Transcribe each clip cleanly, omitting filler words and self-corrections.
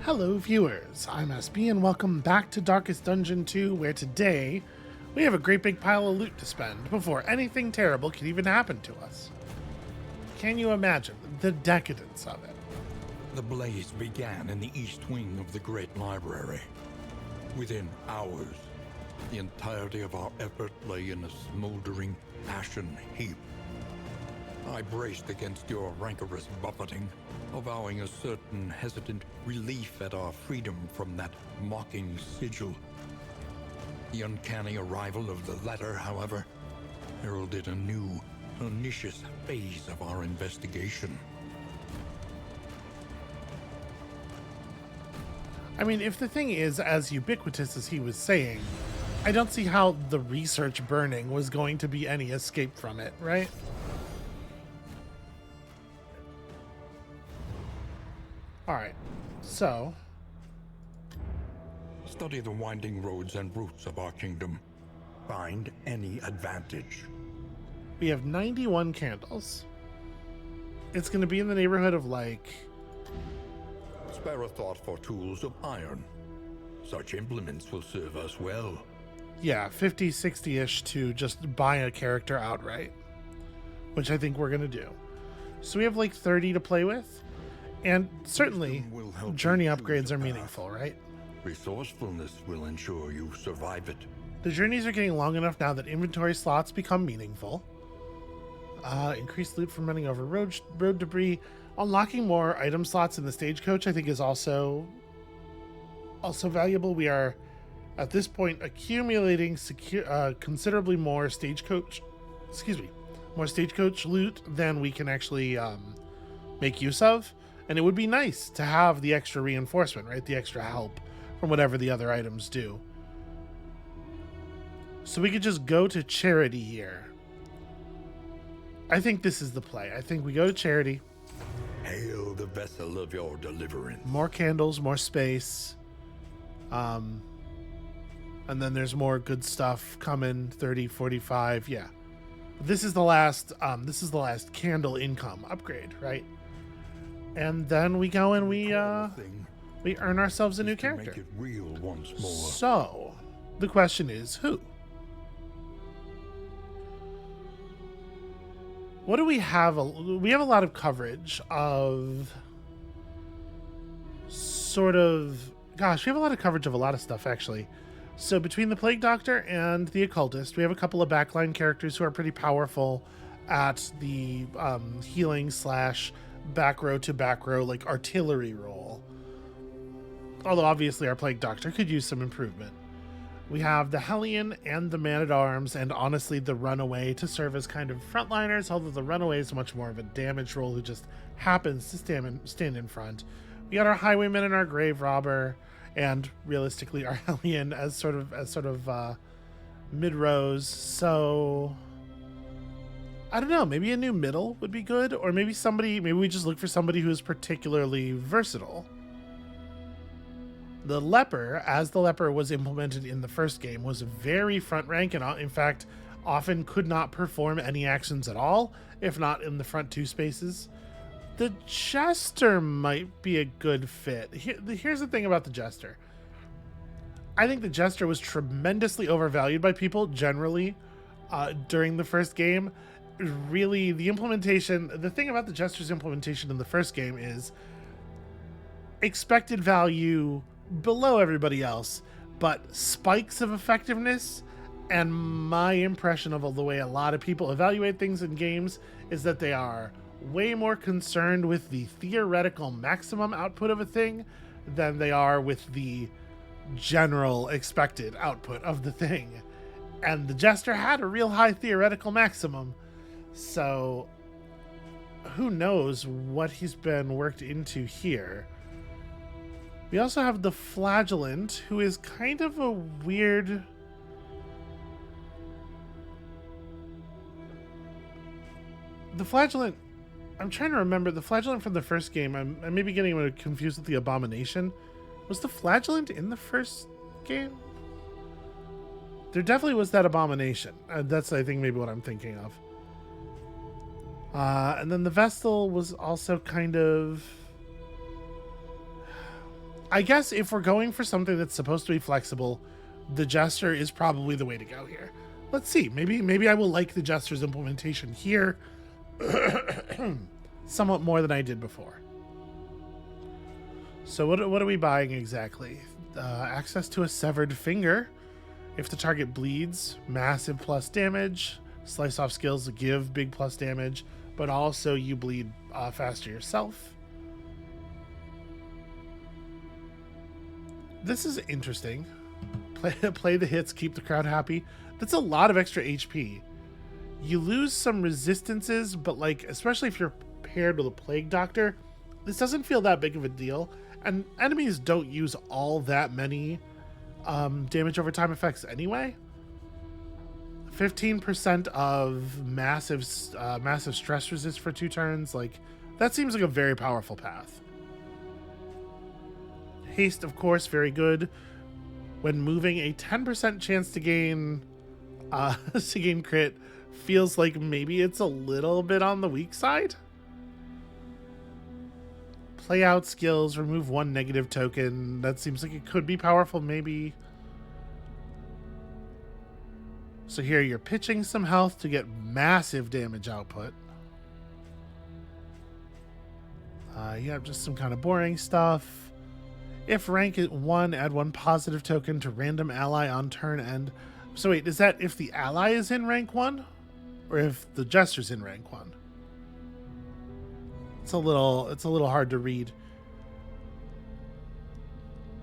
Hello viewers, I'm SB and welcome back to Darkest Dungeon 2, where today we have a great big pile of loot to spend before anything terrible can even happen to us. Can you imagine the decadence of it? The blaze began in the east wing of the Great Library. Within hours, the entirety of our effort lay in a smoldering, ashen heap. I braced against your rancorous buffeting, avowing a certain hesitant relief at our freedom from that mocking sigil. The uncanny arrival of the letter, however, heralded a new, pernicious phase of our investigation. I mean, if the thing is as ubiquitous as he was saying, I don't see how the research burning was going to be any escape from it, right? Alright, so... Study the winding roads and routes of our kingdom. Find any advantage. we have 91 candles. It's going to be in the neighborhood of like... Spare a thought for tools of iron. Such implements will serve us well. Yeah, 50, 60-ish to just buy a character outright, which I think we're going to do. So we have like 30 to play with, and certainly journey upgrades are meaningful, right? Resourcefulness will ensure you survive it. The journeys are getting long enough now that inventory slots become meaningful. Increased loot from running over road debris. Unlocking more item slots in the stagecoach, I think, is also valuable. We are, at this point, accumulating considerably more stagecoach loot than we can actually make use of. And it would be nice to have the extra reinforcement, right? The extra help from whatever the other items do. So we could just go to Charity here. I think this is the play. I think we go to Charity. Hail the vessel of your deliverance. More candles, more space. And then there's more good stuff coming, 30, 45, yeah. This is the last candle income upgrade, right? And then we go and we earn ourselves a new character. Make it real once more. So, the question is, who? What do we have? We have a lot of coverage of sort of... Gosh, we have a lot of coverage of a lot of stuff, actually. So between the Plague Doctor and the Occultist, we have a couple of backline characters who are pretty powerful at the healing / back row to back row, like artillery role. Although obviously our Plague Doctor could use some improvement. We have the Hellion and the Man-at-Arms, and honestly the Runaway to serve as kind of frontliners, although the Runaway is much more of a damage role who just happens to stand in front. We got our Highwayman and our Grave Robber, and realistically our Hellion as sort of mid-rows. So I don't know, maybe a new middle would be good, or maybe we just look for somebody who is particularly versatile. The Leper, as the Leper was implemented in the first game, was very front rank and in fact often could not perform any actions at all, if not in the front two spaces. The Jester might be a good fit. Here's the thing about the Jester. I think the Jester was tremendously overvalued by people generally during the first game. Really, the thing about the Jester's implementation in the first game is expected value below everybody else, but spikes of effectiveness. And my impression of the way a lot of people evaluate things in games is that they are way more concerned with the theoretical maximum output of a thing than they are with the general expected output of the thing. And the Jester had a real high theoretical maximum, so who knows what he's been worked into here. We also have the Flagellant, who is kind of a weird... The Flagellant... I'm trying to remember. The Flagellant from the first game, I may be getting him confused with the Abomination. Was the Flagellant in the first game? There definitely was that Abomination. That's, I think, maybe what I'm thinking of. And then the Vestal was also kind of... I guess if we're going for something that's supposed to be flexible, the Jester is probably the way to go here. Let's see. Maybe I will like the Jester's implementation here somewhat more than I did before. So what are we buying exactly? Access to a severed finger. If the target bleeds, massive plus damage. Slice off skills give big plus damage, but also you bleed faster yourself. This is interesting. Play the hits, keep the crowd happy. That's a lot of extra HP. You lose some resistances, but like, especially if you're paired with a Plague Doctor, this doesn't feel that big of a deal. And enemies don't use all that many damage over time effects anyway. 15% of massive stress resist for 2 turns. Like, that seems like a very powerful path. Haste, of course, very good. When moving, a 10% chance to gain crit feels like maybe it's a little bit on the weak side. Play out skills, remove 1 negative token. That seems like it could be powerful, maybe. So here you're pitching some health to get massive damage output. Yeah, just some kind of boring stuff. If rank is 1, add 1 positive token to random ally on turn end. So wait, is that if the ally is in rank 1? Or if the Jester's in rank 1? It's a little hard to read.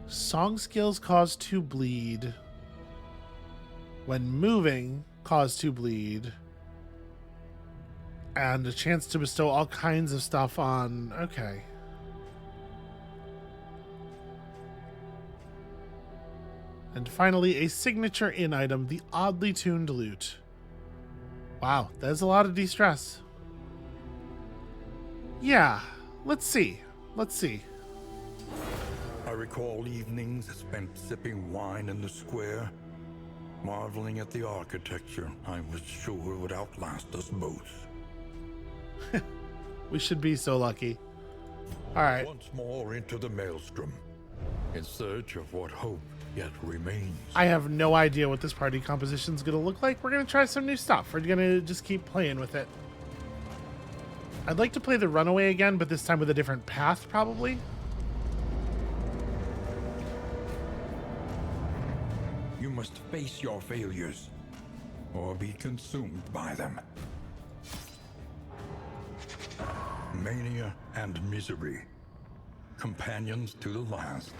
Song skills cause 2 bleed. When moving, cause 2 bleed. And a chance to bestow all kinds of stuff on... Okay. And finally, a signature in item, the oddly tuned lute. Wow, that's a lot of de-stress. Yeah, let's see. I recall evenings spent sipping wine in the square, marveling at the architecture I was sure would outlast us both. We should be so lucky. All right. Once more into the maelstrom, in search of what hope yet remains. I have no idea what this party composition is going to look like. We're going to try some new stuff. We're going to just keep playing with it. I'd like to play the Runaway again, but this time with a different path, probably. You must face your failures, or be consumed by them. Mania and misery, companions to the last.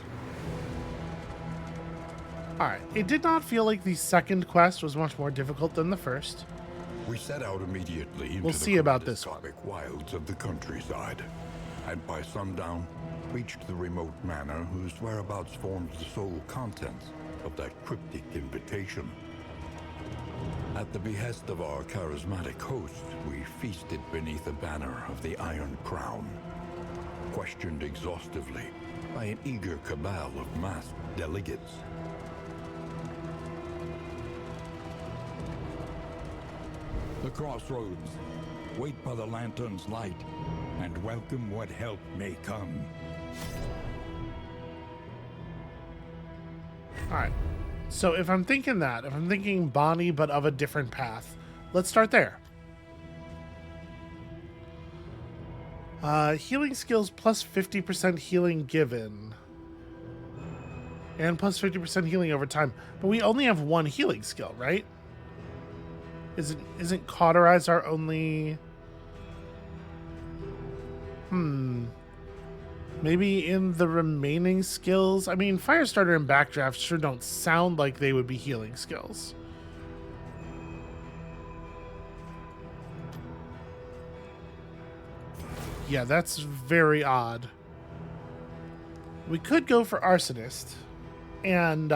Alright, it did not feel like the second quest was much more difficult than the first. We set out immediately into We'll see about this one. wilds of the countryside, and by sundown, reached the remote manor whose whereabouts formed the sole contents of that cryptic invitation. At the behest of our charismatic host, we feasted beneath the banner of the Iron Crown, questioned exhaustively by an eager cabal of masked delegates. The crossroads. Wait by the lantern's light, and welcome what help may come. Alright, so if I'm thinking Bonnie but of a different path, let's start there. Healing skills plus 50% healing given. And plus 50% healing over time. But we only have 1 healing skill, right? Isn't Cauterize our only... Maybe in the remaining skills? I mean, Firestarter and Backdraft sure don't sound like they would be healing skills. Yeah, that's very odd. We could go for Arsonist and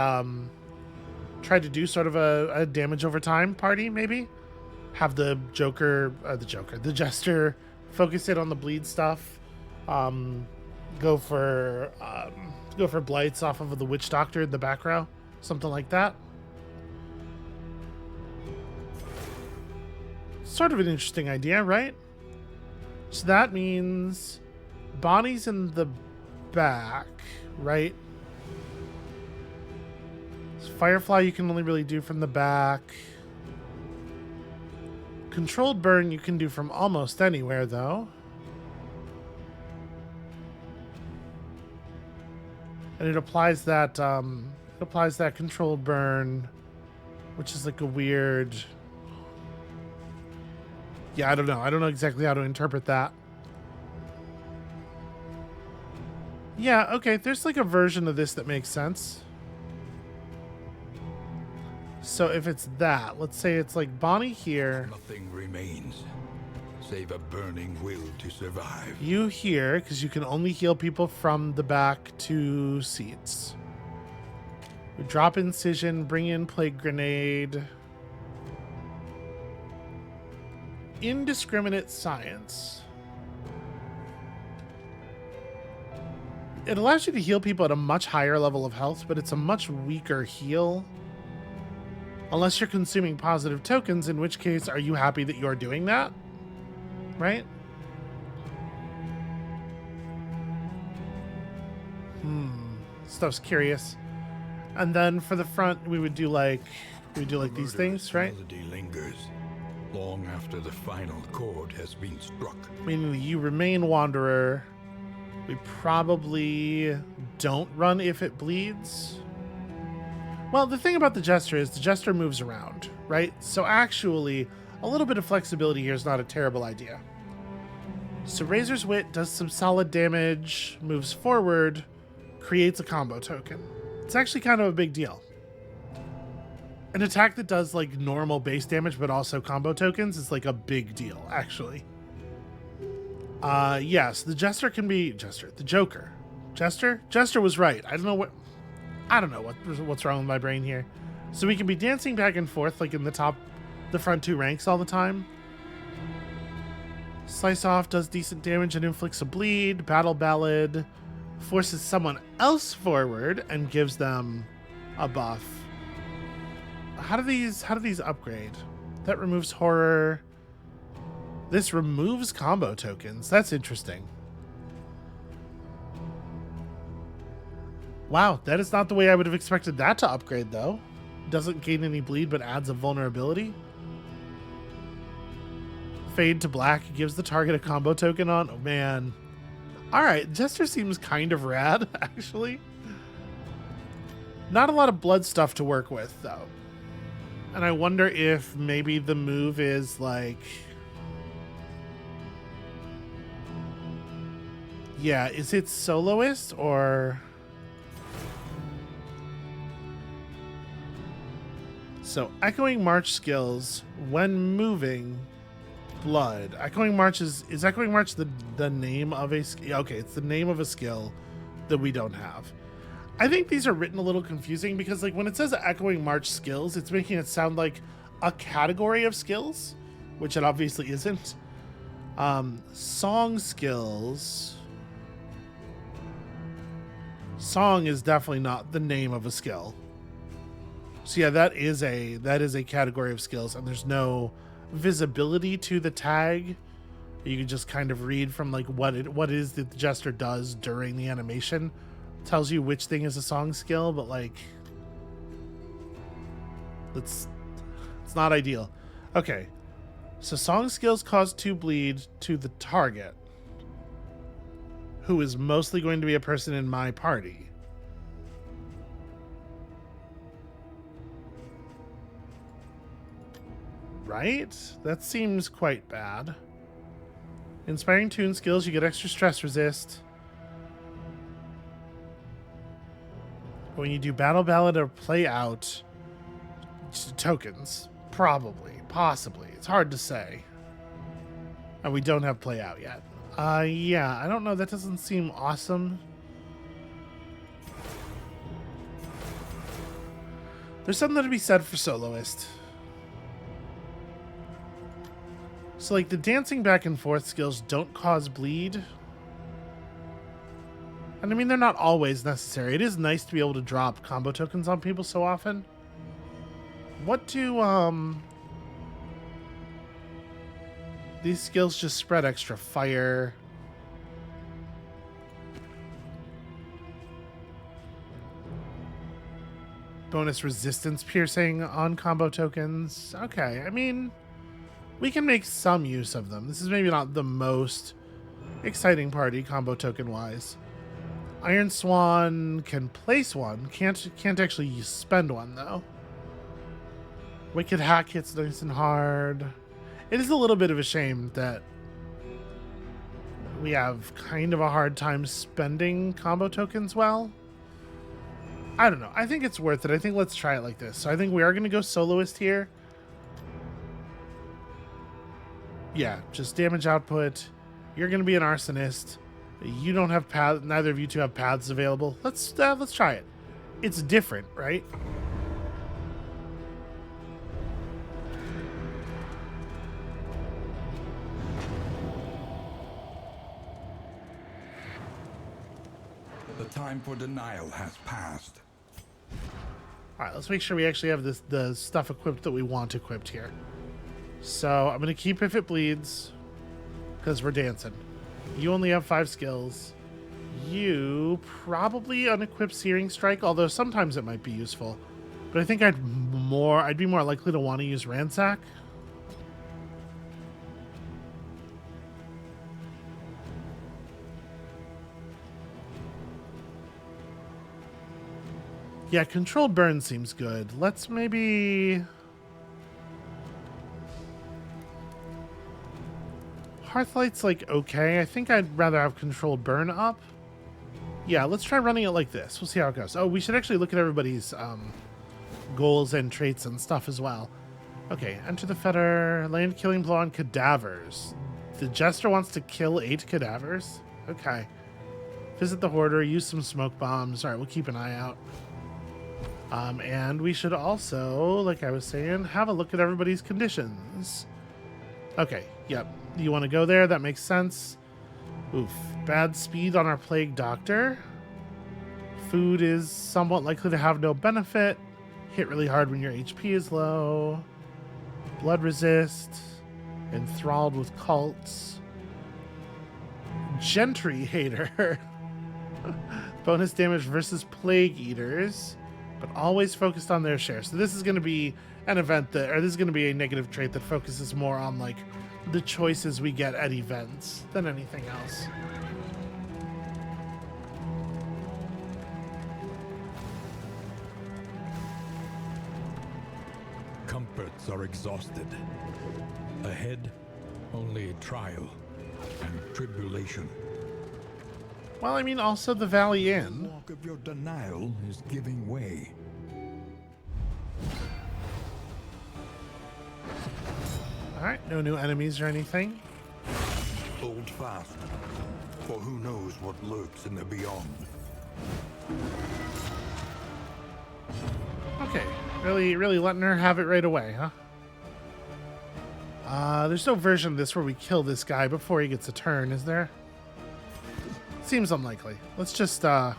try to do sort of a damage over time party, maybe. Have the Jester focus it on the bleed stuff. Go for blights off of the Witch Doctor in the back row, something like that. Sort of an interesting idea, right? So that means Bonnie's in the back. right? Firefly you can only really do from the back. Controlled burn you can do from almost anywhere, though. And it applies that controlled burn, which is like a weird... Yeah, I don't know. I don't know exactly how to interpret that. Yeah, okay, there's like a version of this that makes sense. So if it's that, let's say it's like Bonnie here. Nothing remains save a burning will to survive. You here, because you can only heal people from the back 2 seats. We drop incision, bring in plague grenade. Indiscriminate science. It allows you to heal people at a much higher level of health, but it's a much weaker heal. Unless you're consuming positive tokens, in which case, are you happy that you're doing that? Right? Stuff's curious. And then for the front, we would do like these things, right? Melody lingers long after the final chord has been struck. Meaning you remain Wanderer. We probably don't run if it bleeds. Well, the thing about the Jester is the Jester moves around, right? So actually, a little bit of flexibility here is not a terrible idea. So Razor's Wit does some solid damage, moves forward, creates a combo token. It's actually kind of a big deal. An attack that does like normal base damage but also combo tokens is like a big deal, actually. Yes, the Jester can be the Joker. Jester was right. I don't know what's wrong with my brain here. So we can be dancing back and forth like in the front 2 ranks all the time. Slice Off does decent damage and inflicts a bleed. Battle Ballad forces someone else forward and gives them a buff. How do these upgrade? That removes horror. This removes combo tokens. That's interesting. Wow, that is not the way I would have expected that to upgrade, though. Doesn't gain any bleed, but adds a vulnerability. Fade to black gives the target a combo token on. Oh, man. All right, Jester seems kind of rad, actually. Not a lot of blood stuff to work with, though. And I wonder if maybe the move is like... Yeah, is it soloist or... So, Echoing March skills, when moving, blood. Echoing March is Echoing March the name of a skill? Okay, it's the name of a skill that we don't have. I think these are written a little confusing because like when it says Echoing March skills, it's making it sound like a category of skills, which it obviously isn't. Song skills. Song is definitely not the name of a skill. So yeah, that is a category of skills, and there's no visibility to the tag. You can just kind of read from like what it is that the Jester does during the animation. It tells you which thing is a song skill, but like it's not ideal. Okay. So song skills cause 2 bleed to the target, who is mostly going to be a person in my party. Right? That seems quite bad. Inspiring tune skills, you get extra stress resist. When you do Battle Ballad or Play Out, tokens. Probably. Possibly. It's hard to say. And we don't have Play Out yet. Yeah, I don't know. That doesn't seem awesome. There's something to be said for soloist. So, like, the dancing back and forth skills don't cause bleed. And I mean, they're not always necessary. It is nice to be able to drop combo tokens on people so often. What do, these skills just spread extra fire. bonus resistance piercing on combo tokens. Okay, I mean, we can make some use of them. This is maybe not the most exciting party combo token wise. Iron Swan can place one, can't actually spend one though. Wicked Hack hits nice and hard. It is a little bit of a shame that we have kind of a hard time spending combo tokens well. I don't know. I think it's worth it. I think let's try it like this. So I think we are going to go soloist here. Yeah, just damage output. You're going to be an arsonist. You don't have paths. Neither of you two have paths available. Let's try it. It's different, right? The time for denial has passed. All right, let's make sure we actually have the stuff equipped that we want equipped here. So I'm going to keep If It Bleeds because we're dancing. You only have 5 skills. You probably unequip Searing Strike, although sometimes it might be useful. But I think I'd be more likely to want to use Ransack. Yeah, Controlled Burn seems good. Let's maybe... Hearthlight's like okay. I think I'd rather have Controlled Burn up. Yeah, let's try running it like this. We'll see how it goes. Oh, we should actually look at everybody's goals and traits and stuff as well. Okay, enter the fetter. Land killing blow on cadavers. The Jester wants to kill 8 cadavers. Okay. Visit the Hoarder. Use some smoke bombs. All right, we'll keep an eye out. And we should also, like I was saying, have a look at everybody's conditions. Okay, yep. You want to go there? That makes sense. Oof. Bad speed on our Plague Doctor. Food is somewhat likely to have no benefit. Hit really hard when your HP is low. Blood resist. Enthralled with cults. Gentry Hater. Bonus damage versus Plague Eaters, but always focused on their share. So this is going to be an event that, or this is going to be a negative trait that focuses more on like the choices we get at events than anything else. Comforts are exhausted. Ahead, only trial and tribulation. Well, I mean, also the Valley The Inn. walk of your denial is giving way. Alright, no new enemies or anything. Hold fast, for who knows what lurks in the beyond. Okay, really letting her have it right away, huh? There's no version of this where we kill this guy before he gets a turn, is there? Seems unlikely. Let's just, A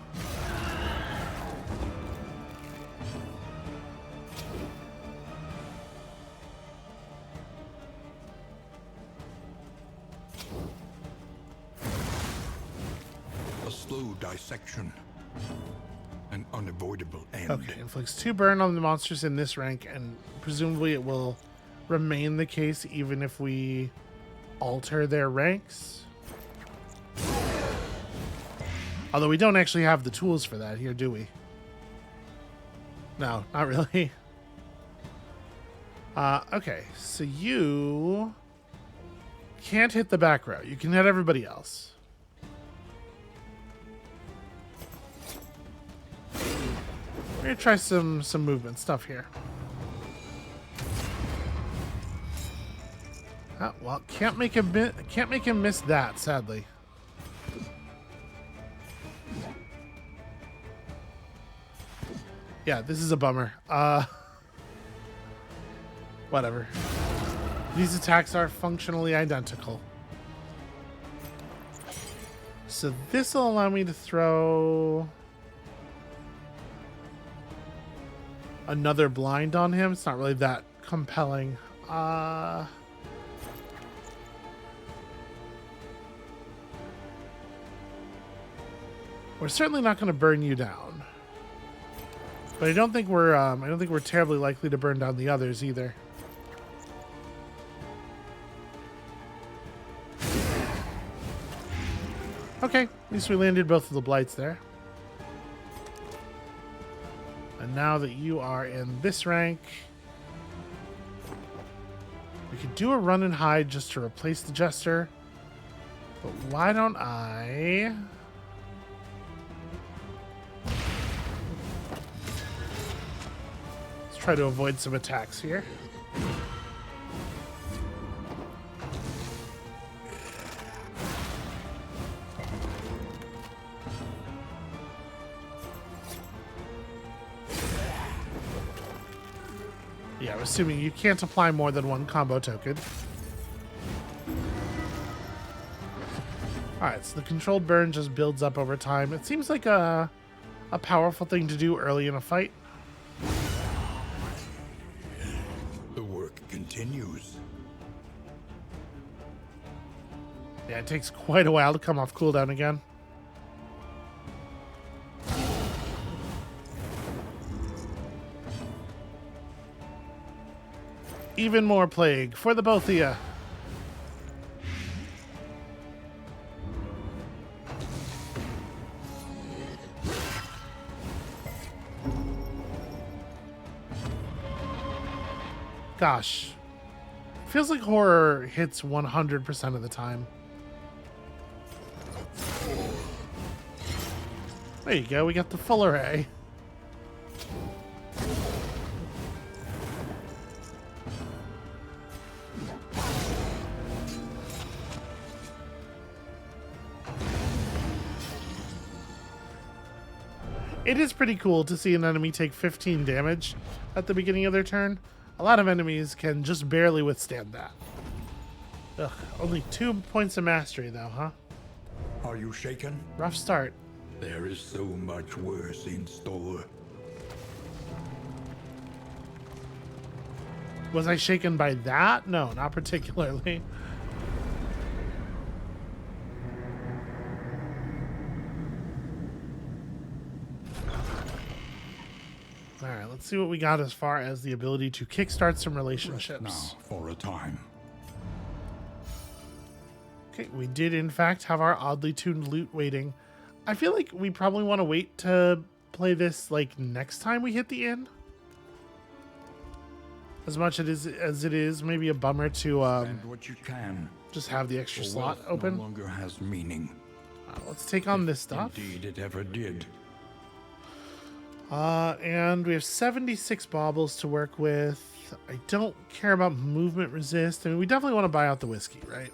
slow dissection. An unavoidable end. Okay, inflicts 2 burn on the monsters in this rank, and presumably it will remain the case even if we alter their ranks. Although we don't actually have the tools for that here, do we? No, not really. Okay, so you can't hit the back row. You can hit everybody else. We're gonna try some movement stuff here. Well, can't make him miss that, sadly. Yeah, this is a bummer. Whatever. These attacks are functionally identical. So this will allow me to throw another blind on him. It's not really that compelling. We're certainly not going to burn you down. But I don't think we're terribly likely to burn down the others either. Okay, at least we landed both of the blights there. And now that you are in this rank, we could do a run and hide just to replace the Jester. But why don't I... Let's try to avoid some attacks here. Yeah, I'm assuming you can't apply more than one combo token. Alright, so the controlled burn just builds up over time. It seems like a powerful thing to do early in a fight. The work continues. Yeah, it takes quite a while to come off cooldown again. Even more plague for the both of you. Gosh. Feels like horror hits 100% of the time. There you go, we got the full array. It is pretty cool to see an enemy take 15 damage at the beginning of their turn. A lot of enemies can just barely withstand that. Ugh, only 2 points of mastery though, huh? Are you shaken? Rough start. There is so much worse in store. Was I shaken by that? No, not particularly. Alright, let's see what we got as far as the ability to kickstart some relationships. Now, for a time. Okay, we did in fact have our oddly tuned loot waiting. I feel like we probably want to wait to play this like next time we hit the inn. As much as it is maybe a bummer to And what you can. just have the extra For slot wealth open. no longer has meaning. Let's take on this stuff. Indeed, it ever did. And we have 76 baubles to work with. I don't care about movement resist. I mean, we definitely want to buy out the whiskey, right?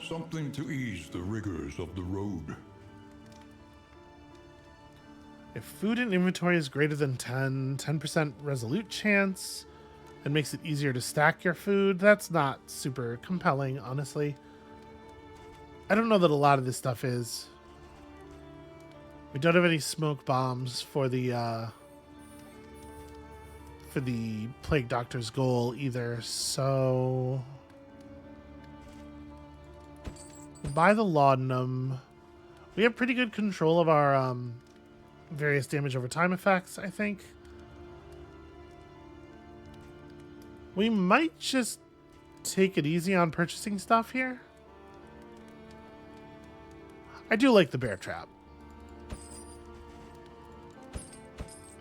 Something to ease the rigors of the road. If food in inventory is greater than 10% resolute chance, and makes it easier to stack your food, that's not super compelling, honestly. I don't know that a lot of this stuff is. We don't have any smoke bombs for the Plague Doctor's goal either, so we'll buy the laudanum. We have pretty good control of our various damage over time effects, I think. We might just take it easy on purchasing stuff here. I do like the bear trap.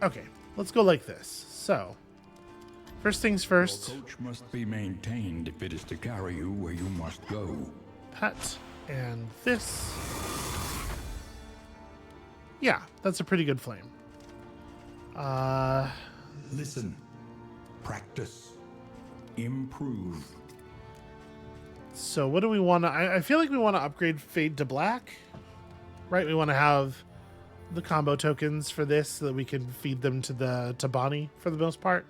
Okay, let's go like this. So, first things first. Your coach must be maintained if it is to carry you where you must go. Pet and this. Yeah, that's a pretty good flame. Listen, practice, improve. So what do we want to... I feel like we want to upgrade Fade to Black. Right, we want to have the combo tokens for this so that we can feed them to Bonnie for the most part.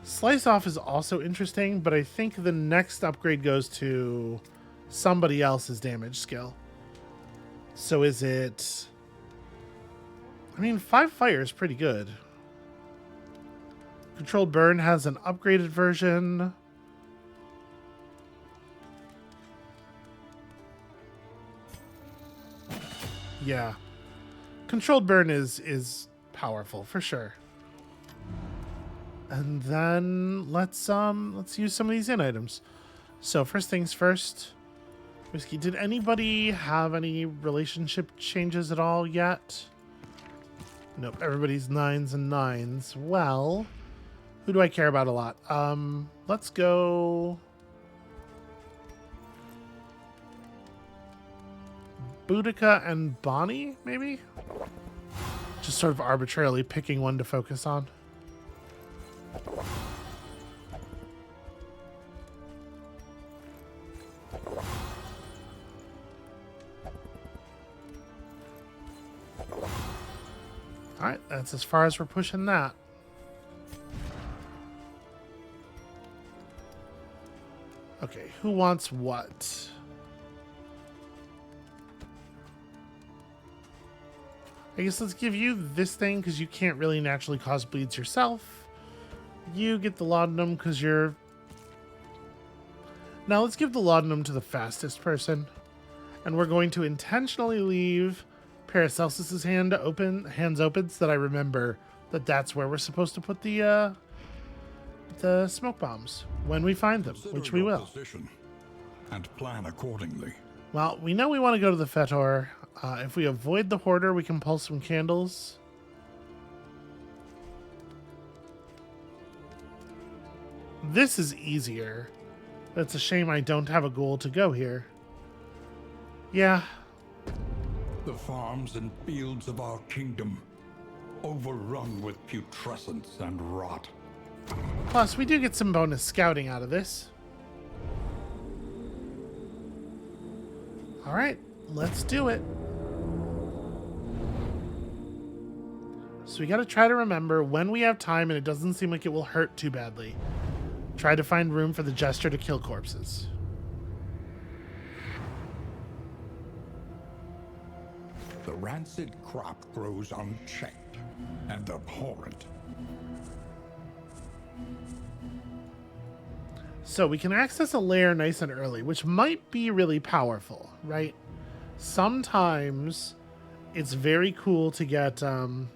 Slice Off is also interesting, but I think the next upgrade goes to somebody else's damage skill. So is it... I mean, 5 fire is pretty good. Controlled Burn has an upgraded version. Yeah. Controlled burn is powerful for sure. And then let's use some of these in items. So first things first, Whiskey, did anybody have any relationship changes at all yet? Nope, everybody's 9s and 9s. Well, who do I care about a lot? Let's go Boudica and Bonnie, maybe? Just sort of arbitrarily picking one to focus on. Alright, that's as far as we're pushing that. Okay, who wants what? I guess let's give you this thing because you can't really naturally cause bleeds yourself. You get the laudanum because you're... Now let's give the laudanum to the fastest person. And we're going to intentionally leave Paracelsus's hands open so that I remember that that's where we're supposed to put the smoke bombs when we find them, which we will. And plan accordingly. Well, we know we want to go to the Fetor. If we avoid the Hoarder, we can pull some candles. This is easier. It's a shame I don't have a goal to go here. Yeah. The farms and fields of our kingdom, overrun with putrescence and rot. Plus, we do get some bonus scouting out of this. All right, let's do it. So we got to try to remember when we have time and it doesn't seem like it will hurt too badly. Try to find room for the jester to kill corpses. The rancid crop grows unchecked and abhorrent. So we can access a lair nice and early, which might be really powerful, right? Sometimes it's very cool to get a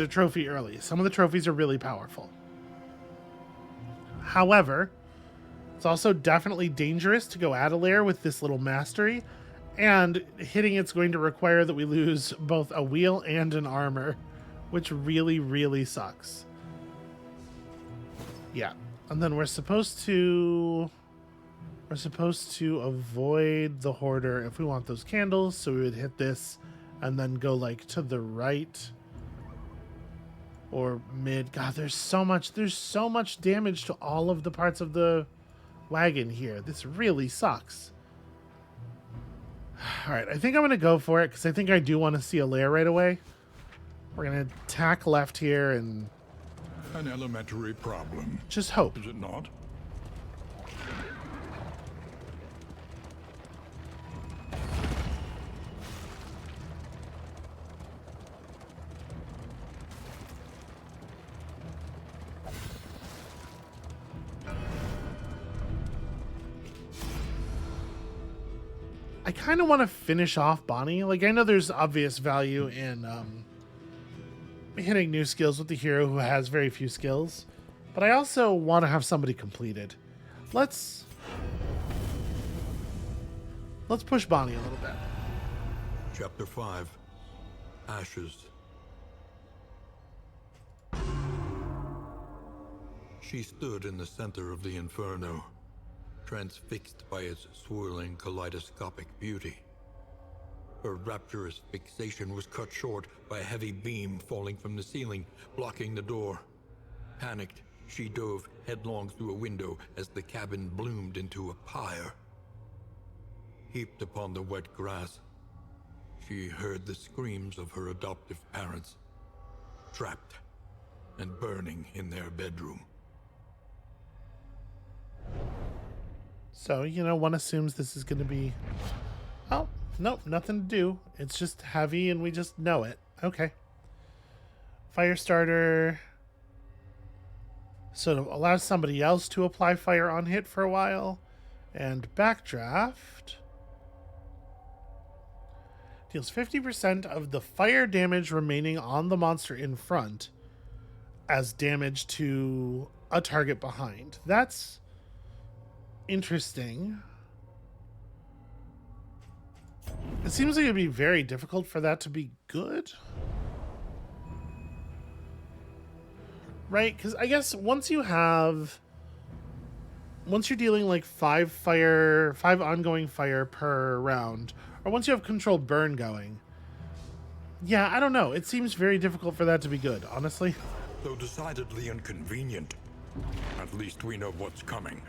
trophy early. Some of the trophies are really powerful. However, it's also definitely dangerous to go at a lair with this little mastery, and hitting it's going to require that we lose both a wheel and an armor, which really, really sucks. Yeah. And then we're supposed to avoid the Hoarder if we want those candles, so we would hit this and then go like to the right or mid. God, there's so much damage to all of the parts of the wagon here. This really sucks. All right, I think I'm going to go for it because I think I do want to see a lair right away. We're going to tack left here and... An elementary problem. Just hope. Is it not? I kind of want to finish off Bonnie. Like, I know there's obvious value in hitting new skills with the hero who has very few skills, but I also want to have somebody completed. Let's push Bonnie a little bit. Chapter 5. Ashes. She stood in the center of the inferno, transfixed by its swirling kaleidoscopic beauty. Her rapturous fixation was cut short by a heavy beam falling from the ceiling, blocking the door. Panicked, she dove headlong through a window as the cabin bloomed into a pyre. Heaped upon the wet grass, she heard the screams of her adoptive parents, trapped and burning in their bedroom. So, one assumes this is going to be... Oh, nope, nothing to do. It's just heavy and we just know it. Okay. Fire starter. So it allows somebody else to apply fire on hit for a while. And backdraft. Deals 50% of the fire damage remaining on the monster in front as damage to a target behind. That's interesting. It seems like it'd be very difficult for that to be good. Right? Because I guess once you're dealing like 5 ongoing fire per round, or once you have controlled burn going, yeah, I don't know. It seems very difficult for that to be good, honestly. Though decidedly inconvenient, at least we know what's coming.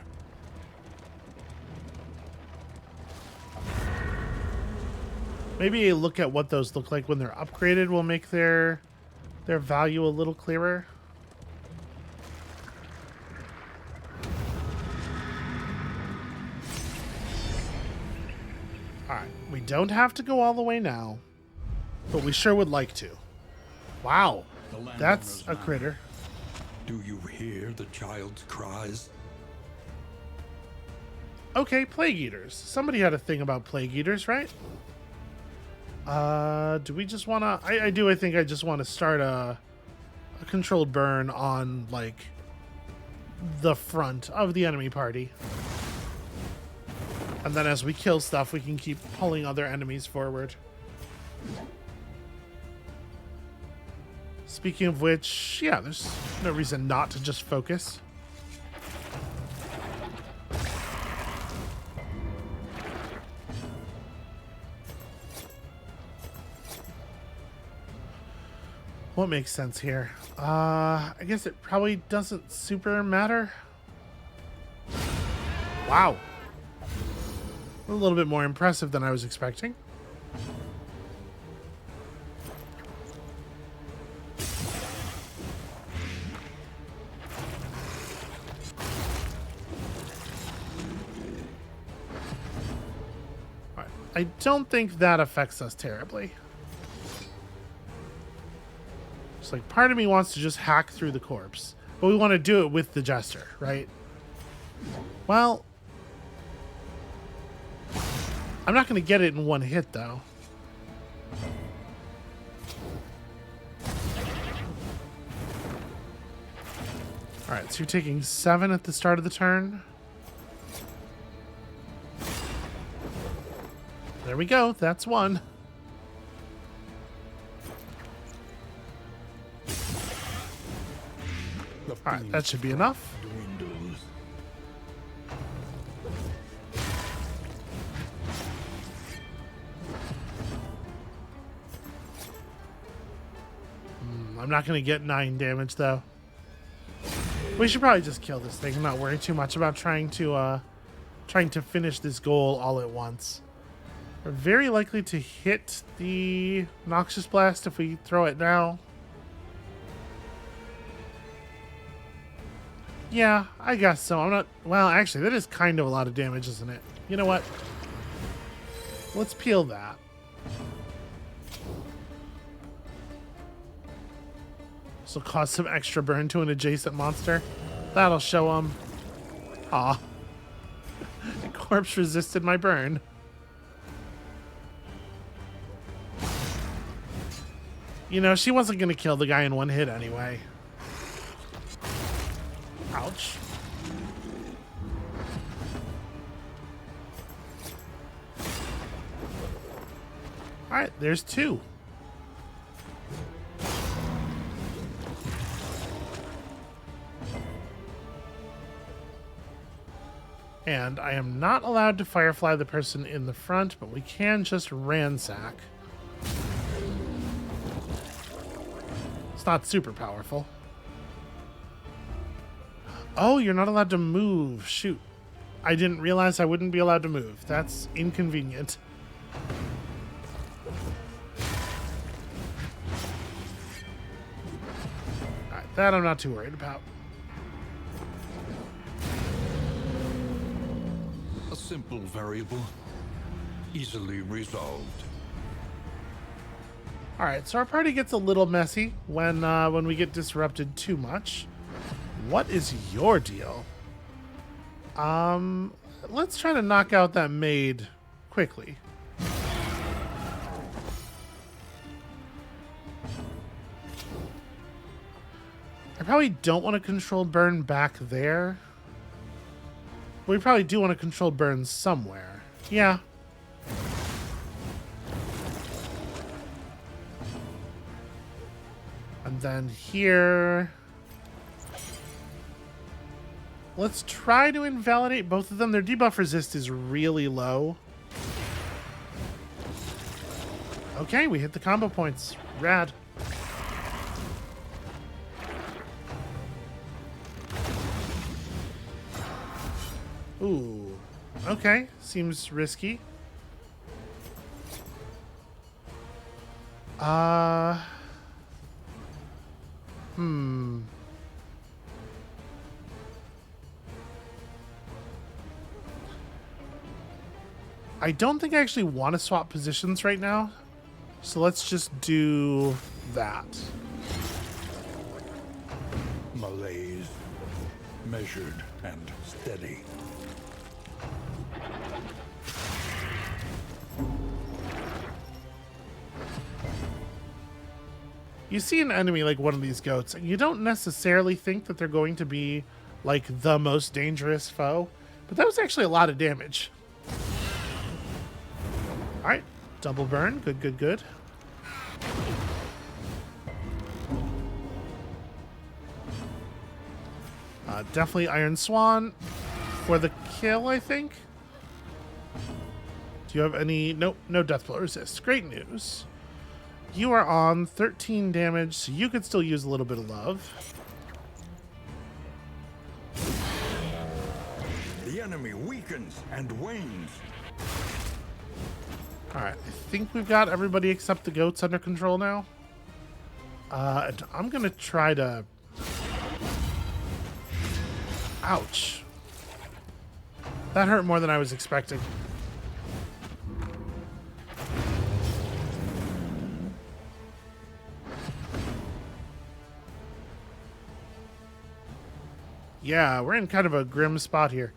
Maybe a look at what those look like when they're upgraded will make their value a little clearer. Alright, we don't have to go all the way now, but we sure would like to. Wow, that's a critter. Do you hear the child's cries? Okay, plague eaters. Somebody had a thing about plague eaters, right? Do we just want to... I think I just want to start a controlled burn on, like, the front of the enemy party. And then as we kill stuff, we can keep pulling other enemies forward. Speaking of which, yeah, there's no reason not to just focus. What makes sense here? I guess it probably doesn't super matter. Wow. A little bit more impressive than I was expecting. All right. I don't think that affects us terribly. It's like part of me wants to just hack through the corpse, but we want to do it with the jester, right? Well, I'm not going to get it in one hit, though. Alright, so you're taking 7 at the start of the turn. There we go. That's 1. Alright, that should be enough. I'm not going to get 9 damage, though. We should probably just kill this thing. I'm not worrying too much about trying to finish this goal all at once. We're very likely to hit the Noxious Blast if we throw it now. Yeah, I guess so. I'm not... Well, actually, that is kind of a lot of damage, isn't it? You know what? Let's peel that. So cause some extra burn to an adjacent monster. That'll show him. Aw. The corpse resisted my burn. You know, she wasn't going to kill the guy in one hit anyway. Ouch. Alright, there's 2. And I am not allowed to firefly the person in the front, but we can just ransack. It's not super powerful. Oh, you're not allowed to move. Shoot. I didn't realize I wouldn't be allowed to move. That's inconvenient. Alright, that I'm not too worried about. A simple variable, easily resolved. All right, so our party gets a little messy when we get disrupted too much. What is your deal? Let's try to knock out that maid quickly. I probably don't want to control burn back there. But we probably do want to control burn somewhere. Yeah. And then here... let's try to invalidate both of them. Their debuff resist is really low. Okay, we hit the combo points. Rad. Ooh. Okay, seems risky. I don't think I actually want to swap positions right now. So let's just do that. Malaise, measured and steady. You see an enemy like one of these goats, and you don't necessarily think that they're going to be like the most dangerous foe, but that was actually a lot of damage. All right, double burn. Good, good, good. Definitely Iron Swan for the kill, I think. Do you have any... nope, no death blow resist. Great news. You are on 13 damage, so you could still use a little bit of love. The enemy weakens and wanes. Alright, I think we've got everybody except the goats under control now. And I'm going to try to... ouch. That hurt more than I was expecting. Yeah, we're in kind of a grim spot here.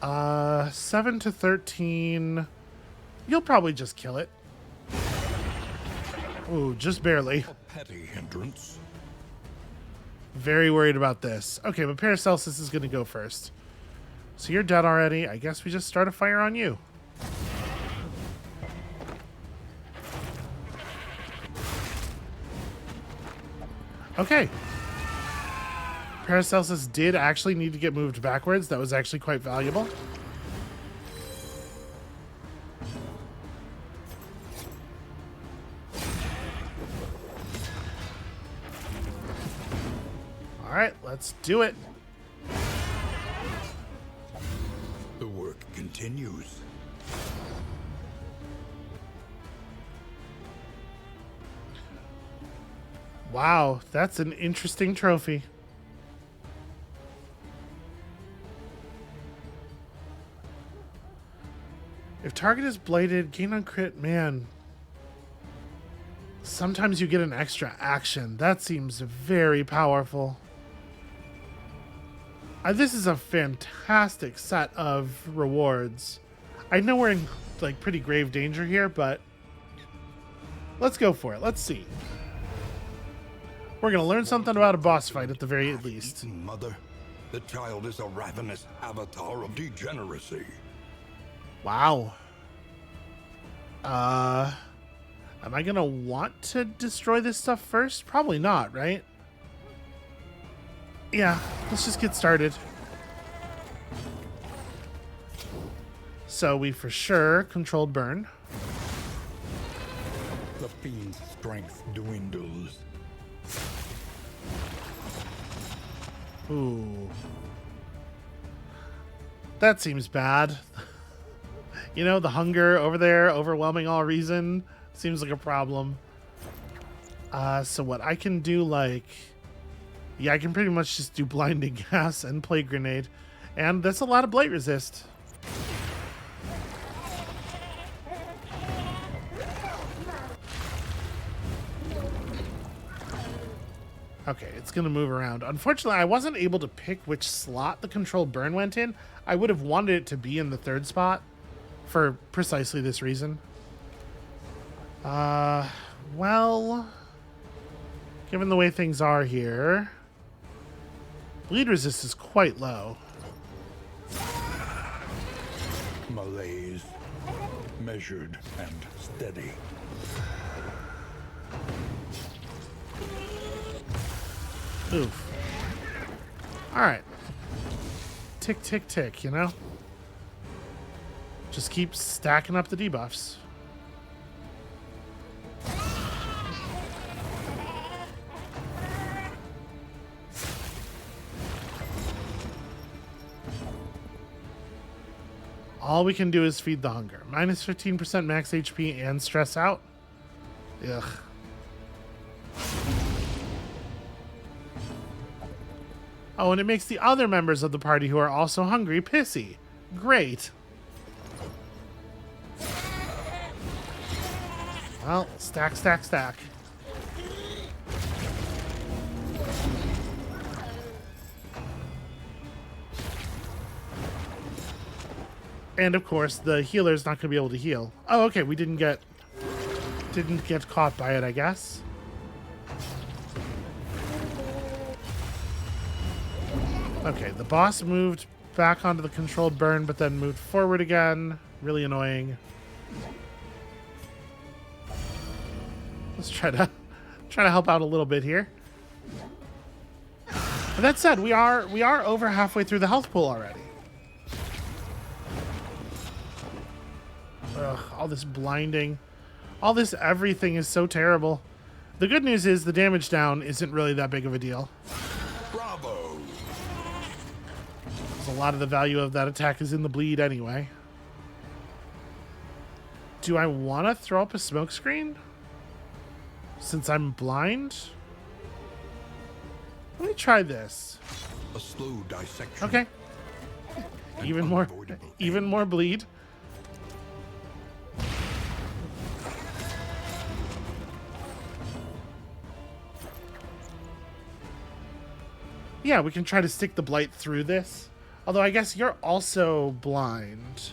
7 to 13. You'll probably just kill it. Ooh, just barely. A petty hindrance. Very worried about this. Okay, but Paracelsus is going to go first. So you're dead already. I guess we just start a fire on you. Okay. Paracelsus did actually need to get moved backwards. That was actually quite valuable. All right, let's do it. The work continues. Wow, that's an interesting trophy. If target is bladed, gain on crit, man. Sometimes you get an extra action. That seems very powerful. This is a fantastic set of rewards. I know we're in like pretty grave danger here, but let's go for it. Let's see. We're gonna learn something about a boss fight at the very least. Mother, the child is a ravenous avatar of degeneracy. Wow. Am I gonna want to destroy this stuff first? Probably not, right? Yeah, let's just get started. So we for sure controlled burn. The fiend's strength dwindles. Ooh. That seems bad. You know, the hunger over there, overwhelming all reason, seems like a problem. So what I can do, like... yeah, I can pretty much just do blinding gas and plague grenade. And that's a lot of blight resist. Okay, it's going to move around. Unfortunately, I wasn't able to pick which slot the controlled burn went in. I would have wanted it to be in the third spot for precisely this reason. Well, given the way things are here, Bleed resist is quite low. Malaise, measured and steady. Oof. Alright. Tick, tick, tick, you know? Just keep stacking up the debuffs. All we can do is feed the hunger. Minus 15% max HP and stress out. Ugh. Oh, and it makes the other members of the party who are also hungry pissy. Great. Well, stack, stack, stack. And of course, the healer's not going to be able to heal. Oh, okay, we didn't get caught by it, I guess. Okay, the boss moved back onto the controlled burn, but then moved forward again. Really annoying. Let's try to help out a little bit here. But that said, we are over halfway through the health pool already. Ugh, all this blinding, all this everything is so terrible. The good news is the damage down isn't really that big of a deal. Bravo! A lot of the value of that attack is in the bleed anyway. Do I want to throw up a smoke screen? Since I'm blind? Let me try this. A slow dissection. Okay. Even more bleed. Yeah, we can try to stick the blight through this. Although I guess you're also blind.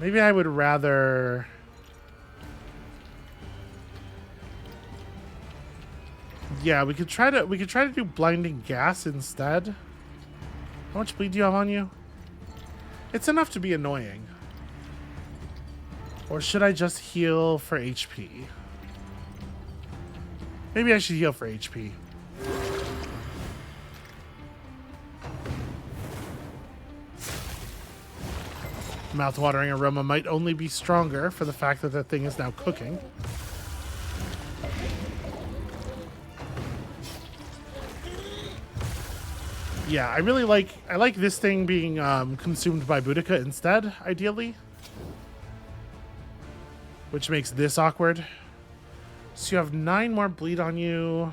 Maybe I would rather... Yeah, we could try to do blinding gas instead. How much bleed do you have on you? It's enough to be annoying. Or should I just heal for HP? Maybe I should heal for HP. Mouth-watering aroma might only be stronger for the fact that that thing is now cooking. Yeah, I like this thing being consumed by Boudica instead, ideally. Which makes this awkward. So you have 9 more bleed on you.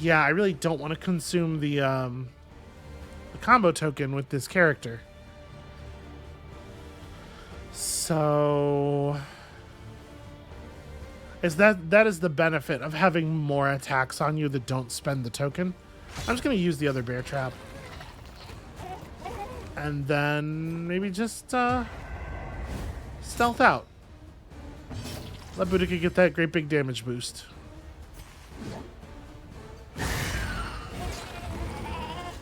Yeah, I really don't want to consume the combo token with this character. So that is the benefit of having more attacks on you that don't spend the token. I'm just going to use the other bear trap. And then maybe just stealth out. Let Boudica get that great big damage boost.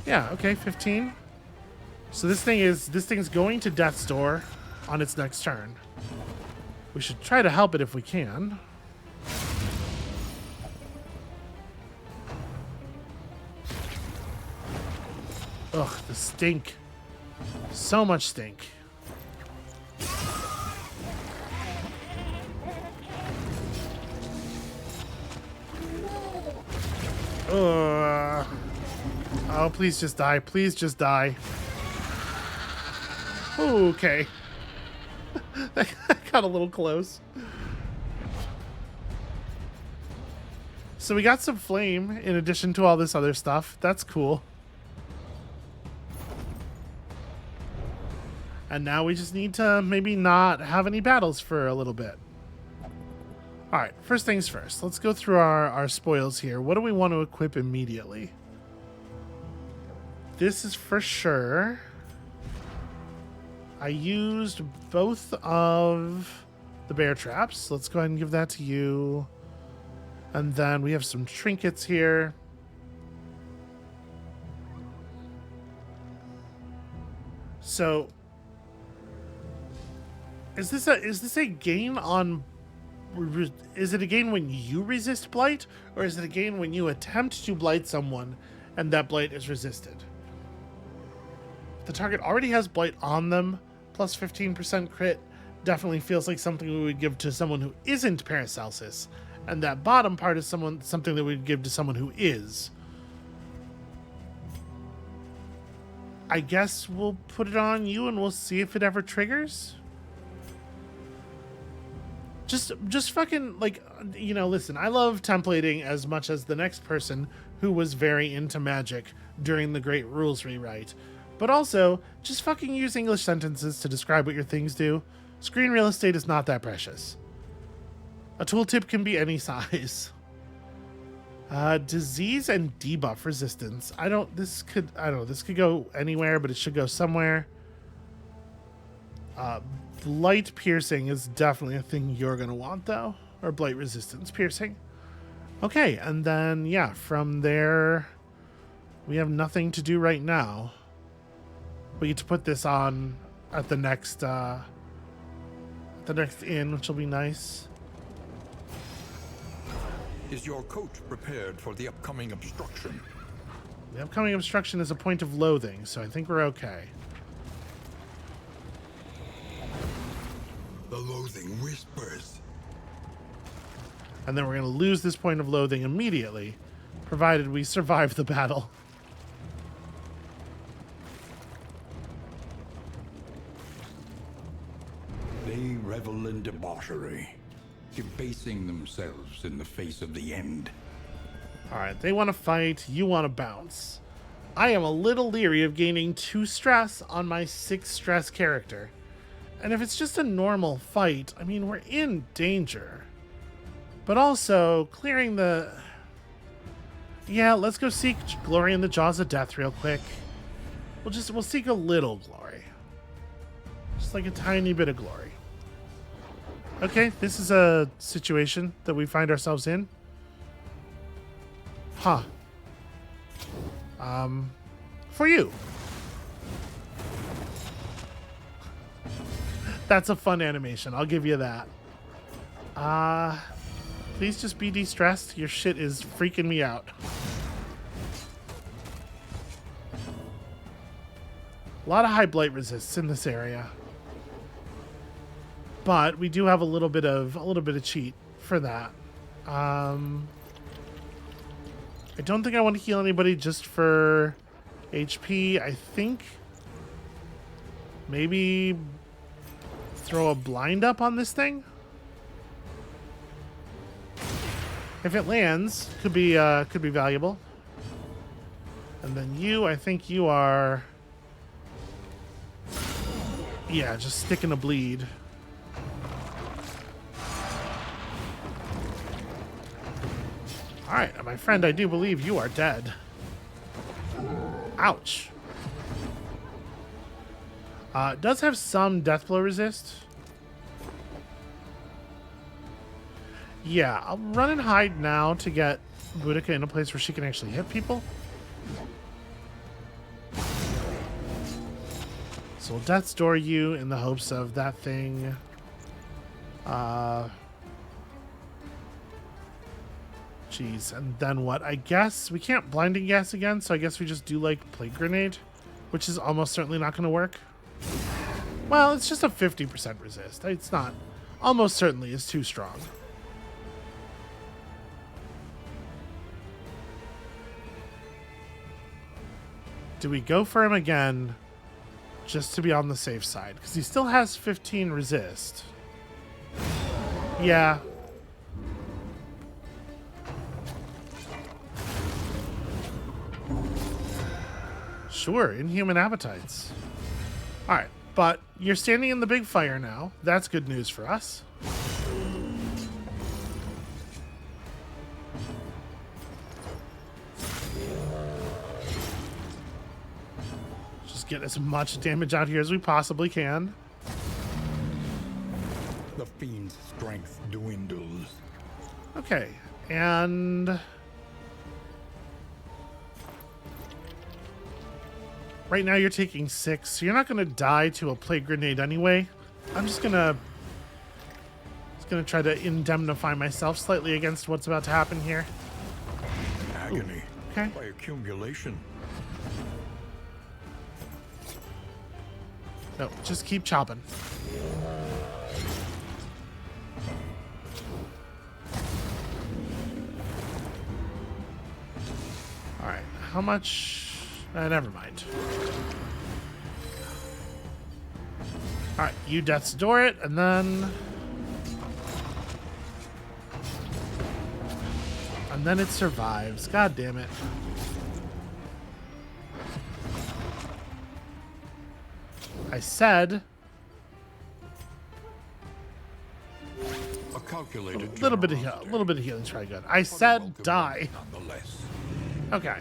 Yeah, okay, 15. So this thing is going to Death's Door on its next turn. We should try to help it if we can. Ugh, the stink. So much stink. Oh, please just die. Please just die. Okay. That got a little close. So we got some flame in addition to all this other stuff. That's cool. And now we just need to maybe not have any battles for a little bit. Alright, first things first. Let's go through our spoils here. What do we want to equip immediately? This is for sure. I used both of the bear traps. Let's go ahead and give that to you. And then we have some trinkets here. So is this a gain on, is it a gain when you resist blight, or is it a gain when you attempt to blight someone and that blight is resisted? If the target already has blight on them, plus 15% crit definitely feels like something we would give to someone who isn't Paracelsus, and that bottom part is something that we'd give to someone who is. I guess we'll put it on you and we'll see if it ever triggers. Just fucking, like, you know, listen, I love templating as much as the next person who was very into magic during the Great Rules rewrite. But also, just fucking use English sentences to describe what your things do. Screen real estate is not that precious. A tooltip can be any size. Disease and debuff resistance. This could go anywhere, but it should go somewhere. Blight piercing is definitely a thing you're going to want, though. Or blight resistance piercing. Okay, and then, yeah, from there, we have nothing to do right now. We get to put this on at the next inn, which will be nice. Is your coach prepared for the upcoming obstruction? The upcoming obstruction is a point of loathing, so I think we're okay. The loathing whispers. And then we're going to lose this point of loathing immediately, provided we survive the battle. They revel in debauchery, debasing themselves in the face of the end. Alright, they want to fight, you want to bounce. I am a little leery of gaining 2 stress on my 6 stress character. And if it's just a normal fight, I mean, we're in danger. But also, clearing the... Yeah, let's go seek glory in the jaws of death real quick. We'll seek a little glory. Just like a tiny bit of glory. Okay, this is a situation that we find ourselves in. Huh. For you. That's a fun animation, I'll give you that. Please just be de-stressed. Your shit is freaking me out. A lot of high blight resists in this area. But we do have a little bit of cheat for that. I don't think I want to heal anybody just for HP. I think maybe throw a blind up on this thing. If it lands, could be valuable. And then you, I think you are, yeah, just sticking a bleed. All right, my friend, I do believe you are dead. Ouch. It does have some death blow resist. Yeah, I'll run and hide now to get Boudica in a place where she can actually hit people. So we'll Death's Door you in the hopes of that thing. Jeez, and then what? I guess we can't blinding gas again, so I guess we just do like Plague Grenade, which is almost certainly not going to work. Well, it's just a 50% resist. It's not, almost certainly is too strong. Do we go for him again just to be on the safe side? Because he still has 15 resist. Yeah. Sure, inhuman appetites. Alright, but you're standing in the big fire now. That's good news for us. Just get as much damage out here as we possibly can. The fiend's strength dwindles. Okay, And right now you're taking 6, so you're not going to die to a plague grenade anyway. I'm just gonna try to indemnify myself slightly against what's about to happen here. Agony. Okay. By accumulation. No, just keep chopping. All right, how much? Never mind. All right, you death's door it, and then it survives. God damn it. I said A calculated a little bit of healing's probably good. I said die. Nonetheless. Okay.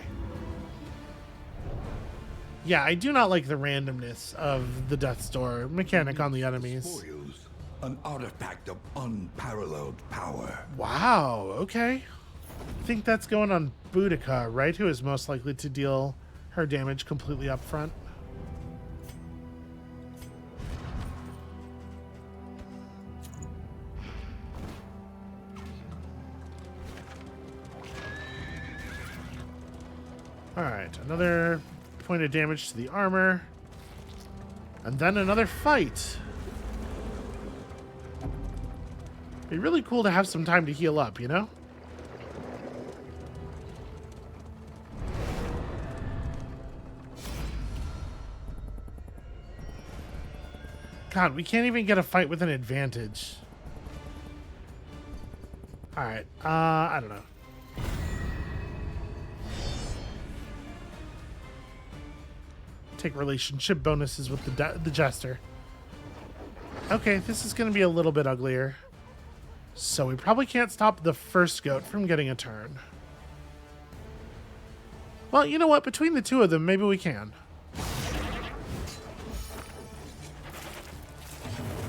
Yeah, I do not like the randomness of the death's door mechanic on the enemies. Spoils, an artifact of unparalleled power. Wow, okay. I think that's going on Boudica, right? Who is most likely to deal her damage completely up front. Alright, another point of damage to the armor. And then another fight. Be really cool to have some time to heal up, you know? God, we can't even get a fight with an advantage. Alright, I don't know. Take relationship bonuses with the jester. Okay, this is going to be a little bit uglier. So we probably can't stop the first goat from getting a turn. Well, you know what? Between the two of them, maybe we can.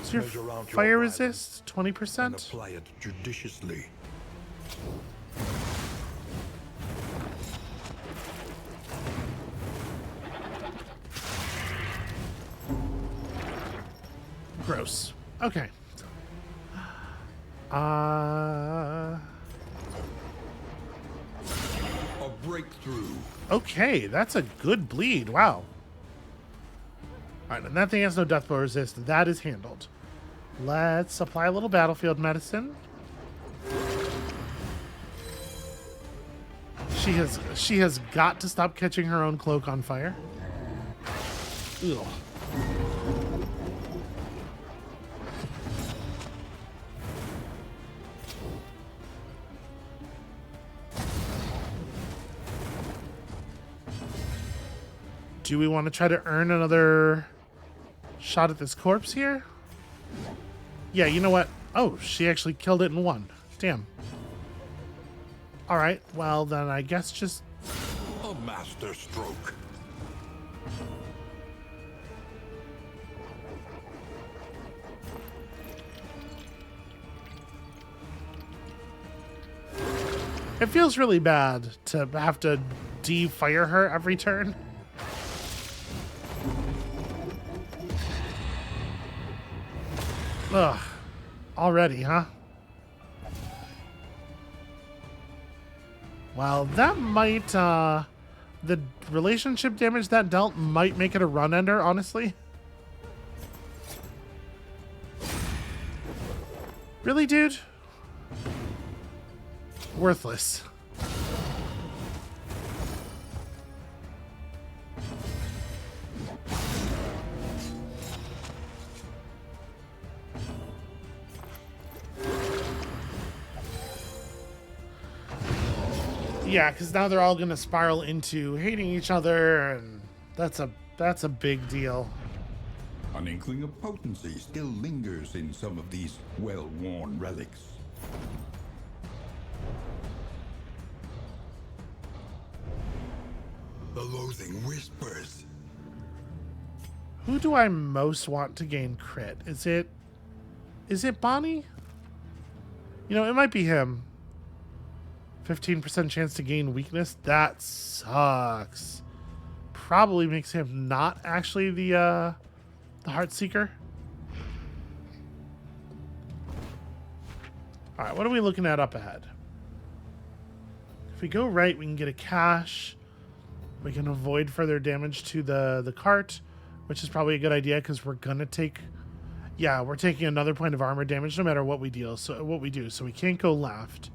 So your Measure out your fire violence resist, And 20%. apply it judiciously. Gross. Okay. A breakthrough. Okay, that's a good bleed. Wow. Alright, and that thing has no death blow resist. That is handled. Let's apply a little battlefield medicine. She has got to stop catching her own cloak on fire. Ugh. Do we want to try to earn another shot at this corpse here? Yeah, you know what? Oh, she actually killed it in one. Damn. Alright, well then I guess just... A master stroke. It feels really bad to have to de-fire her every turn. Ugh. Already, huh? Well, that might, the relationship damage that dealt might make it a run ender, honestly. Really, dude? Worthless. Yeah, because now they're all going to spiral into hating each other, and that's a big deal. An inkling of potency still lingers in some of these well-worn relics. The loathing whispers. Who do I most want to gain crit? Is it Bonnie? You know, it might be him. 15% chance to gain weakness. That sucks. Probably makes him not actually the Heart Seeker. All right, what are we looking at up ahead? If we go right, we can get a cache. We can avoid further damage to the cart, which is probably a good idea because we're gonna take, yeah, we're taking another point of armor damage no matter what we deal. So what we do, so we can't go left.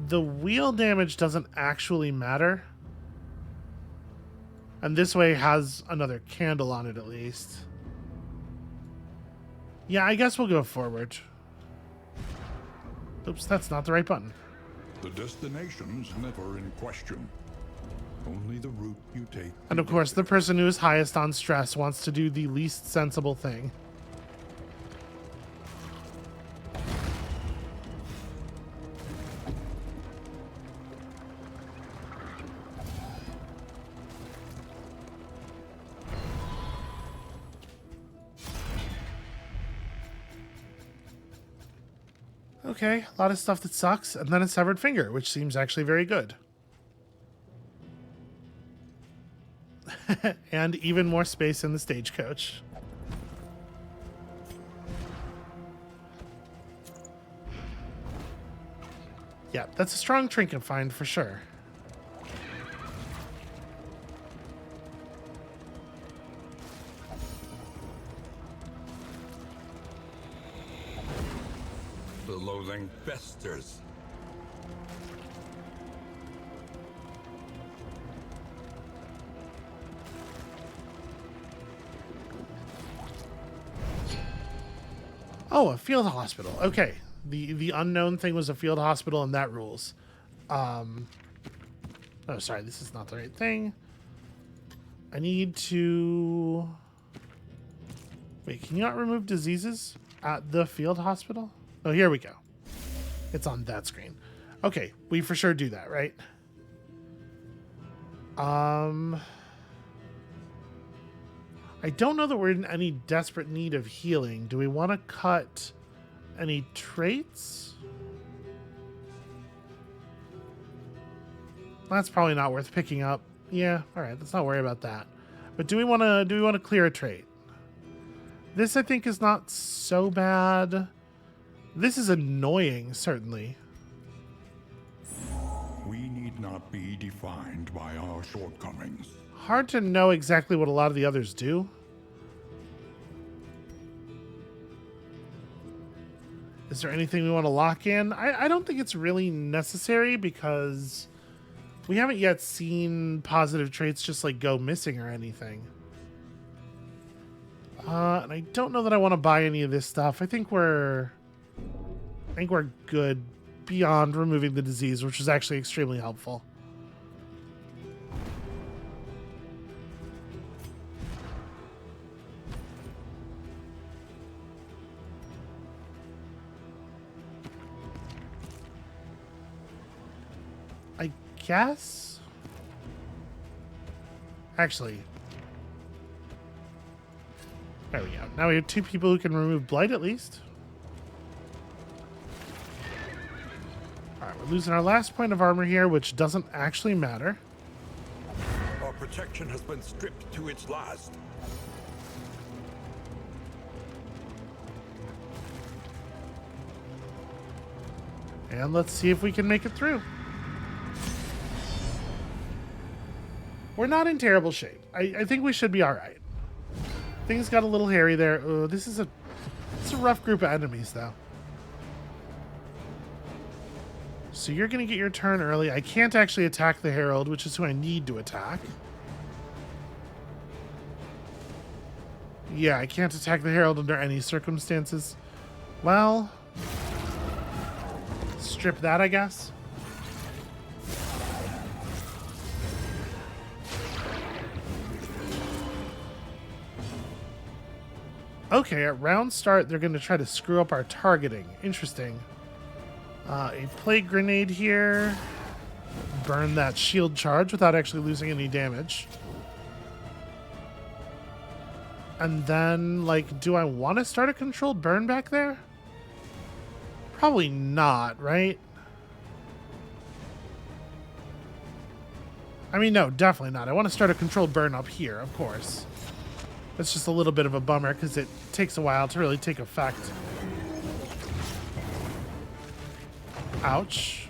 The wheel damage doesn't actually matter, and this way has another candle on it at least. Yeah, I guess we'll go forward. Oops, that's not the right button. The destination's never in question. Only the route you take. And of course, the person who is highest on stress wants to do the least sensible thing. Okay, a lot of stuff that sucks, and then a severed finger, which seems actually very good. And even more space in the stagecoach. Yeah, that's a strong trinket find for sure. The loathing festers. Oh, a field hospital. Okay. The unknown thing was a field hospital, and that rules. Oh, sorry. This is not the right thing. I need to... Wait, can you not remove diseases at the field hospital? Oh, here we go. It's on that screen. Okay, we for sure do that, right? I don't know that we're in any desperate need of healing. Do we want to cut any traits? That's probably not worth picking up. Yeah, all right, let's not worry about that. But do we want to clear a trait? This I think is not so bad. This is annoying, certainly. We need not be defined by our shortcomings. Hard to know exactly what a lot of the others do. Is there anything we want to lock in? I don't think it's really necessary because we haven't yet seen positive traits just like go missing or anything. And I don't know that I want to buy any of this stuff. I think we're good beyond removing the disease, which is actually extremely helpful. I guess. Actually, there we go. Now we have 2 people who can remove blight at least. All right, we're losing our last point of armor here, which doesn't actually matter. Our protection has been stripped to its last. And let's see if we can make it through. We're not in terrible shape. I think we should be all right. Things got a little hairy there. Oh, this is a rough group of enemies, though. So you're going to get your turn early. I can't actually attack the Herald, which is who I need to attack. Yeah, I can't attack the Herald under any circumstances. Well, strip that, I guess. Okay, at round start, they're going to try to screw up our targeting. Interesting. A plague grenade here. Burn that shield charge without actually losing any damage. And then, like, do I want to start a controlled burn back there? Probably not, right? I mean, no, definitely not. I want to start a controlled burn up here, of course. That's just a little bit of a bummer because it takes a while to really take effect. Ouch.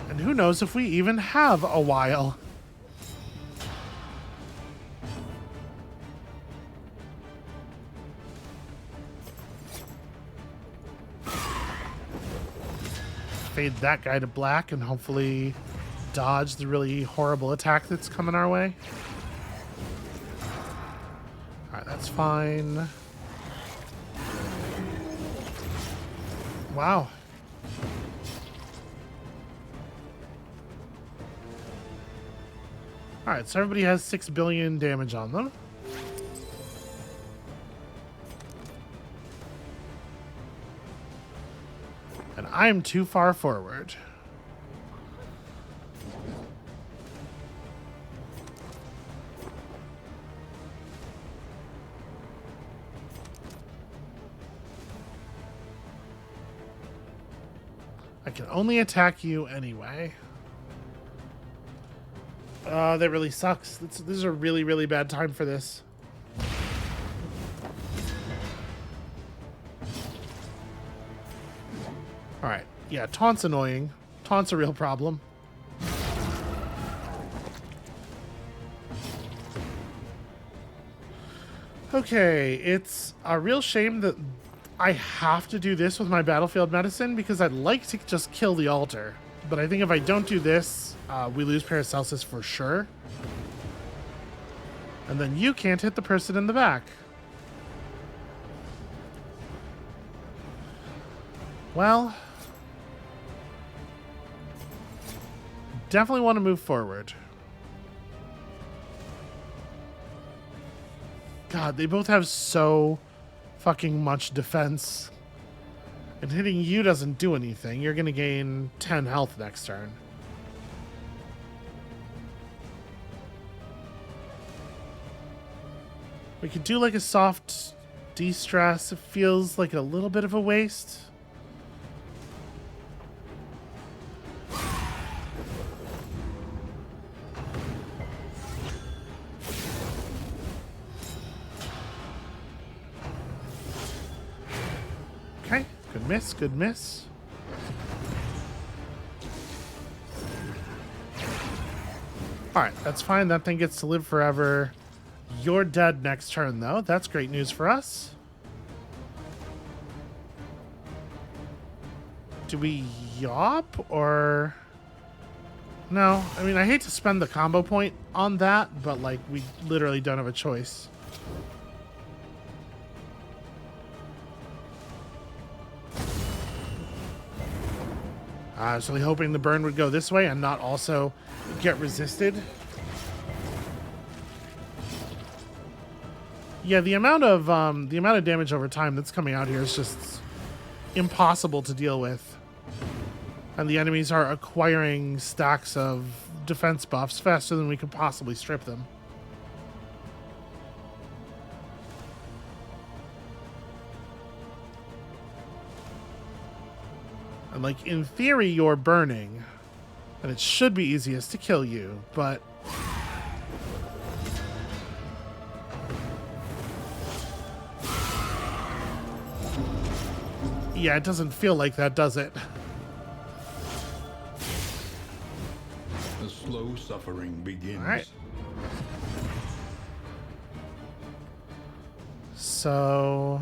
And who knows if we even have a while. Fade that guy to black and hopefully dodge the really horrible attack that's coming our way. Alright, that's fine. Wow. Alright, so everybody has 6 billion damage on them. And I'm too far forward. I can only attack you anyway. That really sucks. This is a really, really bad time for this. Alright. Yeah, taunt's annoying. Taunt's a real problem. Okay, it's a real shame that I have to do this with my battlefield medicine because I'd like to just kill the altar. But I think if I don't do this, we lose Paracelsus for sure. And then you can't hit the person in the back. Well, definitely want to move forward. God, they both have so fucking much defense. And hitting you doesn't do anything. You're going to gain 10 health next turn. We could do like a soft de-stress. It feels like a little bit of a waste. Okay, good miss, good miss. Alright, that's fine. That thing gets to live forever. You're dead next turn, though. That's great news for us. Do we yop or... No, I mean, I hate to spend the combo point on that, but, like, we literally don't have a choice. I was really hoping the burn would go this way and not also get resisted. Yeah, the amount of damage over time that's coming out here is just impossible to deal with. And the enemies are acquiring stacks of defense buffs faster than we could possibly strip them. And like, in theory, you're burning. And it should be easiest to kill you, but... yeah, it doesn't feel like that, does it? The slow suffering begins. All right. So...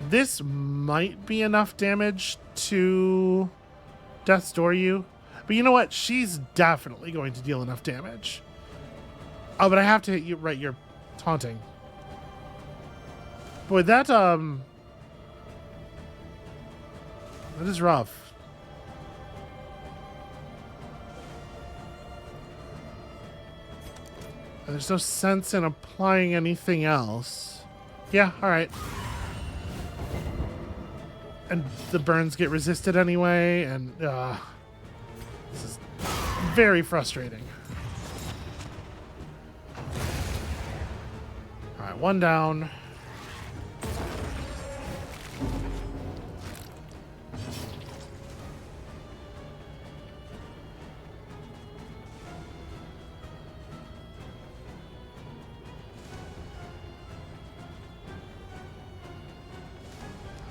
this might be enough damage to Death's Door you. But you know what? She's definitely going to deal enough damage. Oh, but I have to hit you. Right, you're taunting. Boy, that is rough. There's no sense in applying anything else. Yeah, alright. And the burns get resisted anyway, and this is very frustrating. Alright, one down.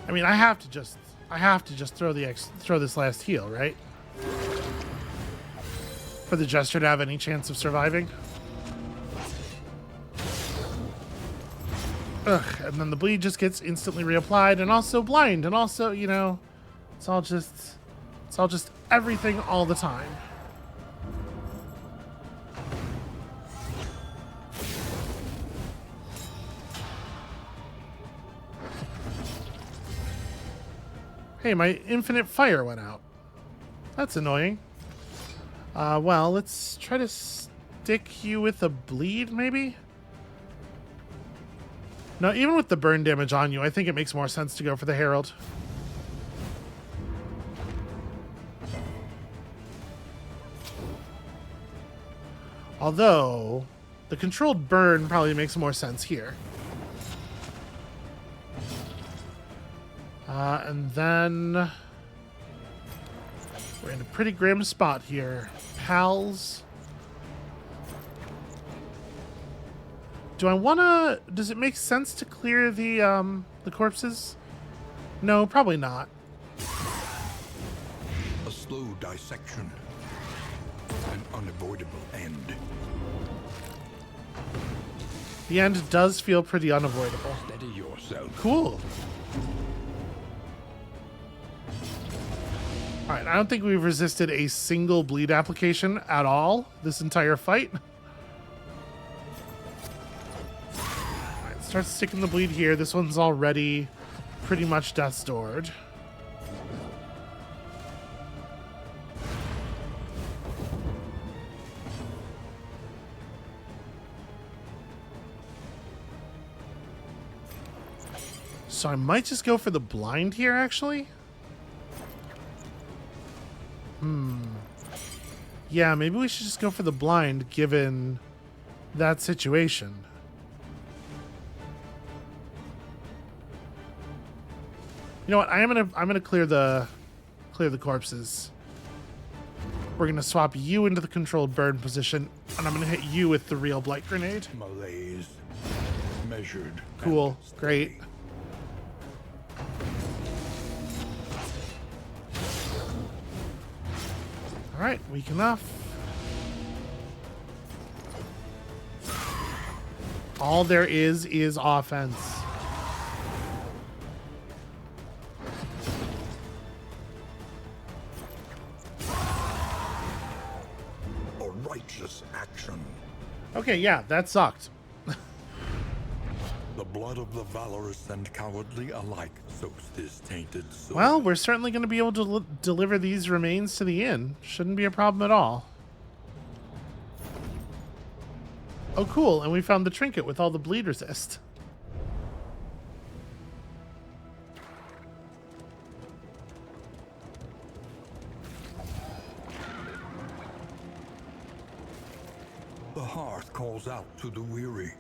I mean, I have to just throw throw this last heal, right? For the Jester to have any chance of surviving. Ugh, and then the bleed just gets instantly reapplied, and also blind, and also, you know, it's all just everything all the time. Hey, my infinite fire went out. That's annoying. Well, let's try to stick you with a bleed, maybe? No, even with the burn damage on you, I think it makes more sense to go for the Herald. Although, the controlled burn probably makes more sense here. And then we're in a pretty grim spot here. Pals. Do I wanna... Does it make sense to clear the corpses? No, probably not. A slow dissection. An unavoidable end. The end does feel pretty unavoidable. Steady yourself. Cool. Alright, I don't think we've resisted a single bleed application at all this entire fight. Alright, start sticking the bleed here. This one's already pretty much death's doored. So I might just go for the blind here, actually. Yeah, maybe we should just go for the blind, given that situation. You know what? I'm gonna clear the corpses. We're gonna swap you into the controlled burn position, and I'm gonna hit you with the real blight grenade. Malaise. Measured. Cool. Great. Alright, weak enough. All there is offense. A righteous action. Okay, yeah, that sucked. The blood of the valorous and cowardly alike soaks this tainted soul. Well, we're certainly going to be able to deliver these remains to the inn. Shouldn't be a problem at all. Oh, cool. And we found the trinket with all the bleed resist. The hearth calls out to the weary.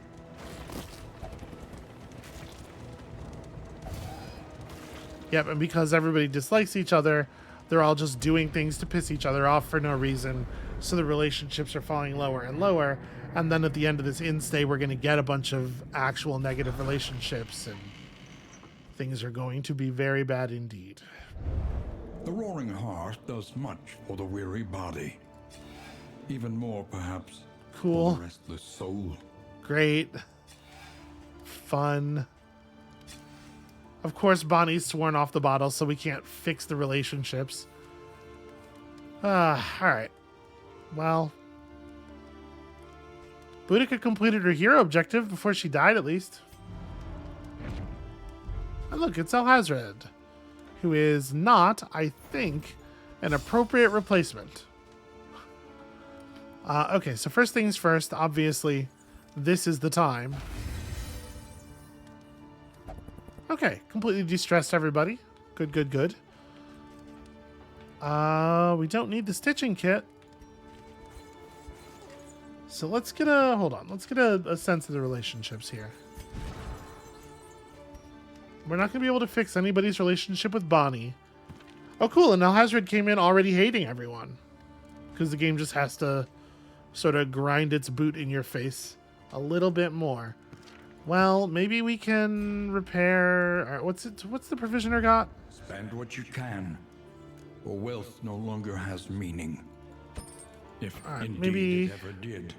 Yep, and because everybody dislikes each other, they're all just doing things to piss each other off for no reason. So the relationships are falling lower and lower. And then at the end of this inn stay, we're going to get a bunch of actual negative relationships, and things are going to be very bad indeed. The roaring hearth does much for the weary body. Even more, perhaps, Cool. for the restless soul. Great. Fun. Of course, Bonnie's sworn off the bottle, so we can't fix the relationships. Alright. Well. Boudica completed her hero objective before she died, at least. And look, it's Alhazred, who is not, I think, an appropriate replacement. Okay, so first things first, obviously, this is the time. Okay, completely de-stressed everybody. Good, good, good. We don't need the stitching kit. So let's get a, hold on, let's get a sense of the relationships here. We're not going to be able to fix anybody's relationship with Bonnie. Oh, cool, and Alhazred came in already hating everyone. Because the game just has to sort of grind its boot in your face a little bit more. Well, maybe we can repair. What's the provisioner got? Spend what you can, or wealth no longer has meaning. If Alright, indeed maybe- it ever did.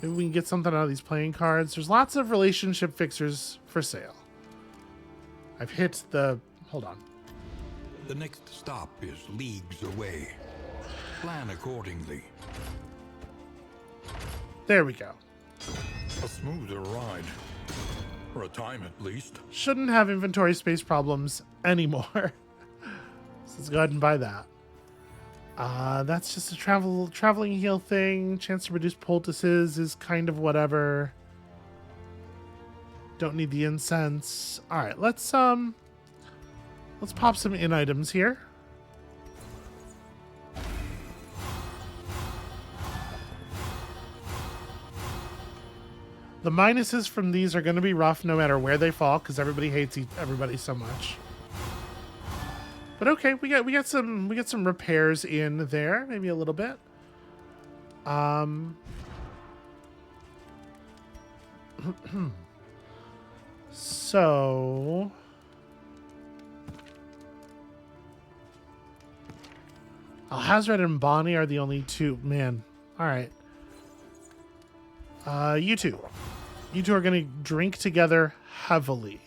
Maybe we can get something out of these playing cards. There's lots of relationship fixers for sale. I've hit the... Hold on. The next stop is leagues away. Plan accordingly. There we go. A smoother ride. For a time at least. Shouldn't have inventory space problems anymore. So let's go ahead and buy that. That's just a traveling heal thing. Chance to reduce poultices is kind of whatever. Don't need the incense. All right, let's pop some in items here. The minuses from these are going to be rough no matter where they fall because everybody hates everybody so much. But okay, we got some repairs in there, maybe a little bit. So Alhazred and Bonnie are the only two. Man, all right. You two are gonna drink together heavily.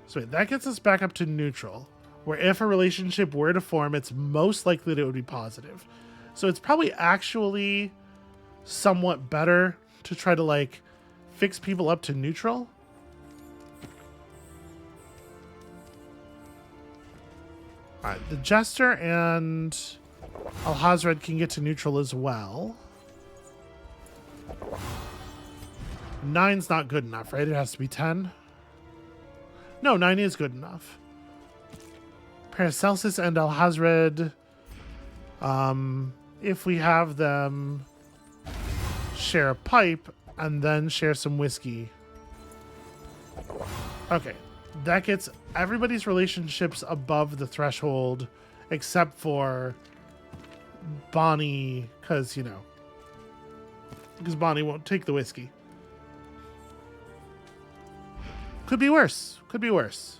So wait, that gets us back up to neutral, where if a relationship were to form, it's most likely that it would be positive. So it's probably actually somewhat better to try to like fix people up to neutral. All right, the Jester and Alhazred can get to neutral as well. 9's not good enough, right? It has to be 10. No, 9 is good enough. Paracelsus and Alhazred, if we have them share a pipe and then share some whiskey. Okay, that gets everybody's relationships above the threshold except for Bonnie, because Bonnie won't take the whiskey. Could be worse. Could be worse.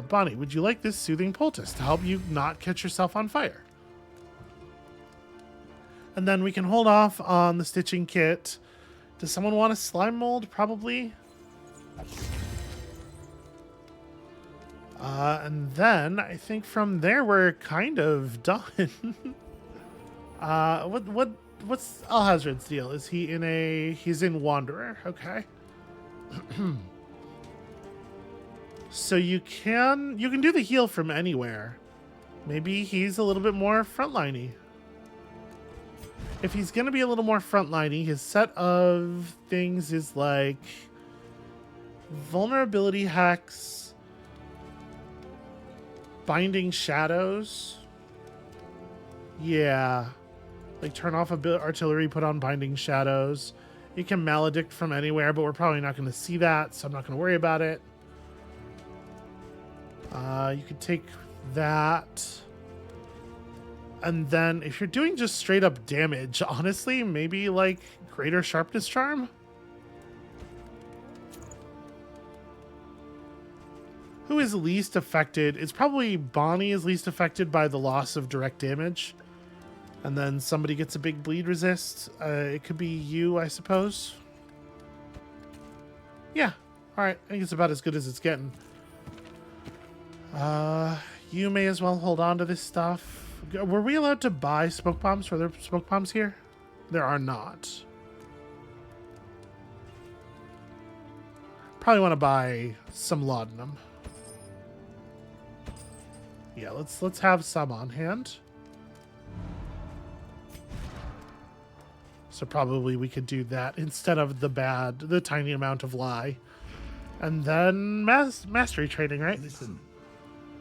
Bonnie, would you like this soothing poultice to help you not catch yourself on fire? And then we can hold off on the stitching kit. Does someone want a slime mold? Probably. And then I think from there we're kind of done. What's Alhazred's deal? Is he he's in Wanderer? Okay. So you can do the heal from anywhere. Maybe he's a little bit more frontliney. If he's gonna be a little more frontliney, his set of things is like vulnerability hex, binding shadows. Yeah, like turn off a bit artillery, put on binding shadows. You can maledict from anywhere, but we're probably not going to see that, so I'm not going to worry about it. You could take that. And then if you're doing just straight up damage, honestly, maybe like Greater Sharpness Charm? Who is least affected? It's probably Bonnie is least affected by the loss of direct damage. And then somebody gets a big bleed resist. It could be you, I suppose. Yeah. All right. I think it's about as good as it's getting. You may as well hold on to this stuff. Were we allowed to buy smoke bombs? Were there smoke bombs here? There are not. Probably want to buy some laudanum. Yeah, let's have some on hand. So probably we could do that instead of the tiny amount of lie. And then mastery training, right? Listen,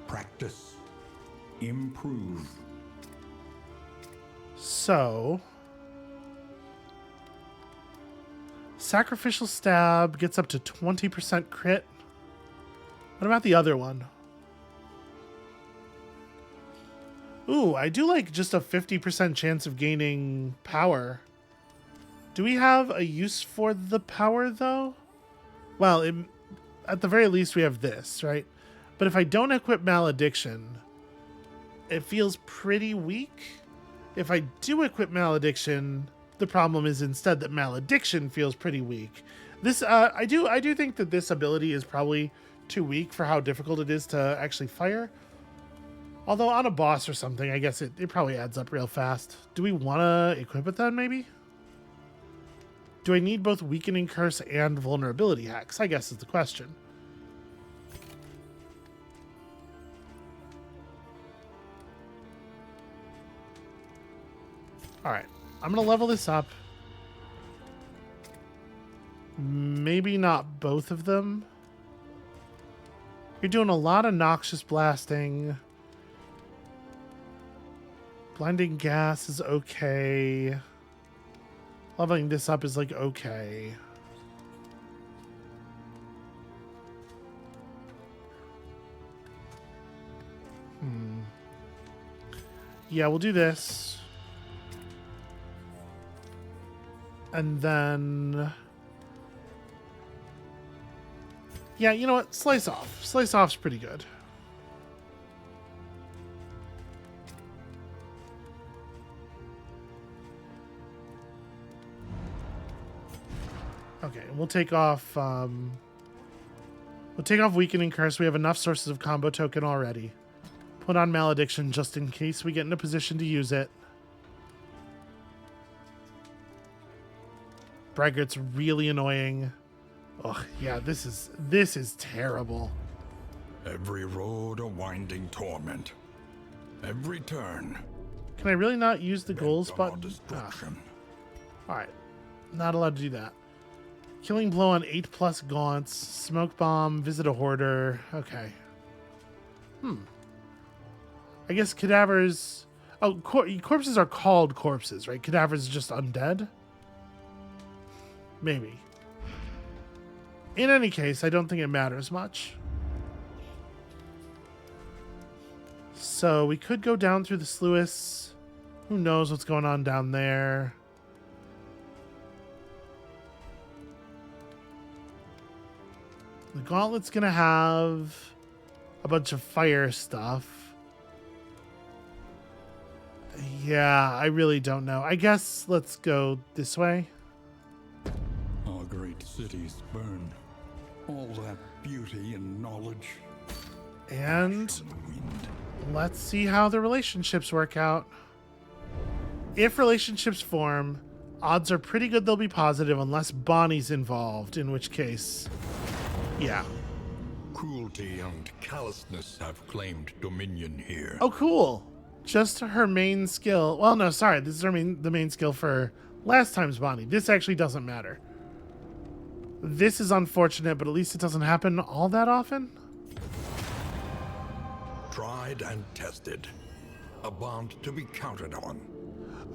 practice, improve. So, sacrificial stab gets up to 20% crit. What about the other one? Ooh, I do like just a 50% chance of gaining power. Do we have a use for the power, though? Well, at the very least, we have this, right? But if I don't equip Malediction, it feels pretty weak. If I do equip Malediction, the problem is instead that Malediction feels pretty weak. This, I do think that this ability is probably too weak for how difficult it is to actually fire. Although on a boss or something, I guess it probably adds up real fast. Do we want to equip it then, maybe? Do I need both Weakening Curse and Vulnerability Hacks? I guess is the question. Alright, I'm going to level this up. Maybe not both of them. You're doing a lot of Noxious Blasting. Blinding Gas is okay. Leveling this up is like okay. Yeah, we'll do this. And then... yeah, you know what? Slice Off. Slice Off's pretty good. Okay, we'll take off Weakening Curse. We have enough sources of combo token already. Put on Malediction just in case we get in a position to use it. Braggart's really annoying. Oh, yeah, this is terrible. Every road a winding torment. Every turn. Can I really not use the goals bent on our button? destruction. Alright. Not allowed to do that. Killing Blow on 8+ Gaunts. Smoke Bomb. Visit a Hoarder. Okay. I guess cadavers... oh, corpses are called corpses, right? Cadavers is just undead? Maybe. In any case, I don't think it matters much. So we could go down through the sluice. Who knows what's going on down there? The gauntlet's gonna have a bunch of fire stuff. Yeah, I really don't know. I guess let's go this way. Our great cities burn. All that beauty and knowledge. And From the wind. let's see how the relationships work out. If relationships form, odds are pretty good they'll be positive unless Bonnie's involved, in which case, yeah. Cruelty and callousness have claimed dominion here. Oh, cool. Just her main skill. Well, no, sorry. This is the main skill for last time's Bonnie. This actually doesn't matter. This is unfortunate, but at least it doesn't happen all that often. Tried and tested. A bond to be counted on.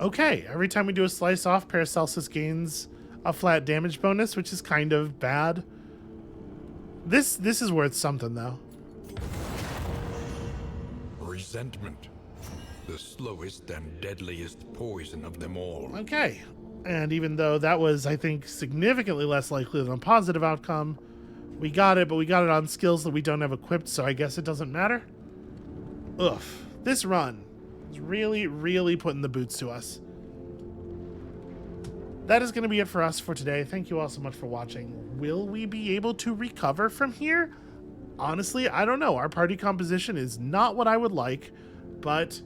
Okay, every time we do a slice off, Paracelsus gains a flat damage bonus, which is kind of bad. This is worth something, though. Resentment. The slowest and deadliest poison of them all. Okay, and even though that was, I think, significantly less likely than a positive outcome, we got it, but we got it on skills that we don't have equipped, so I guess it doesn't matter. Ugh, this run is really, really putting the boots to us. That is going to be it for us for today. Thank you all so much for watching. Will we be able to recover from here? Honestly, I don't know. Our party composition is not what I would like, but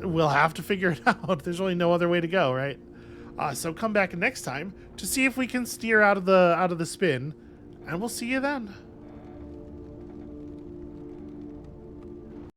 we'll have to figure it out. There's really no other way to go, right? So come back next time to see if we can steer out of the spin, and we'll see you then.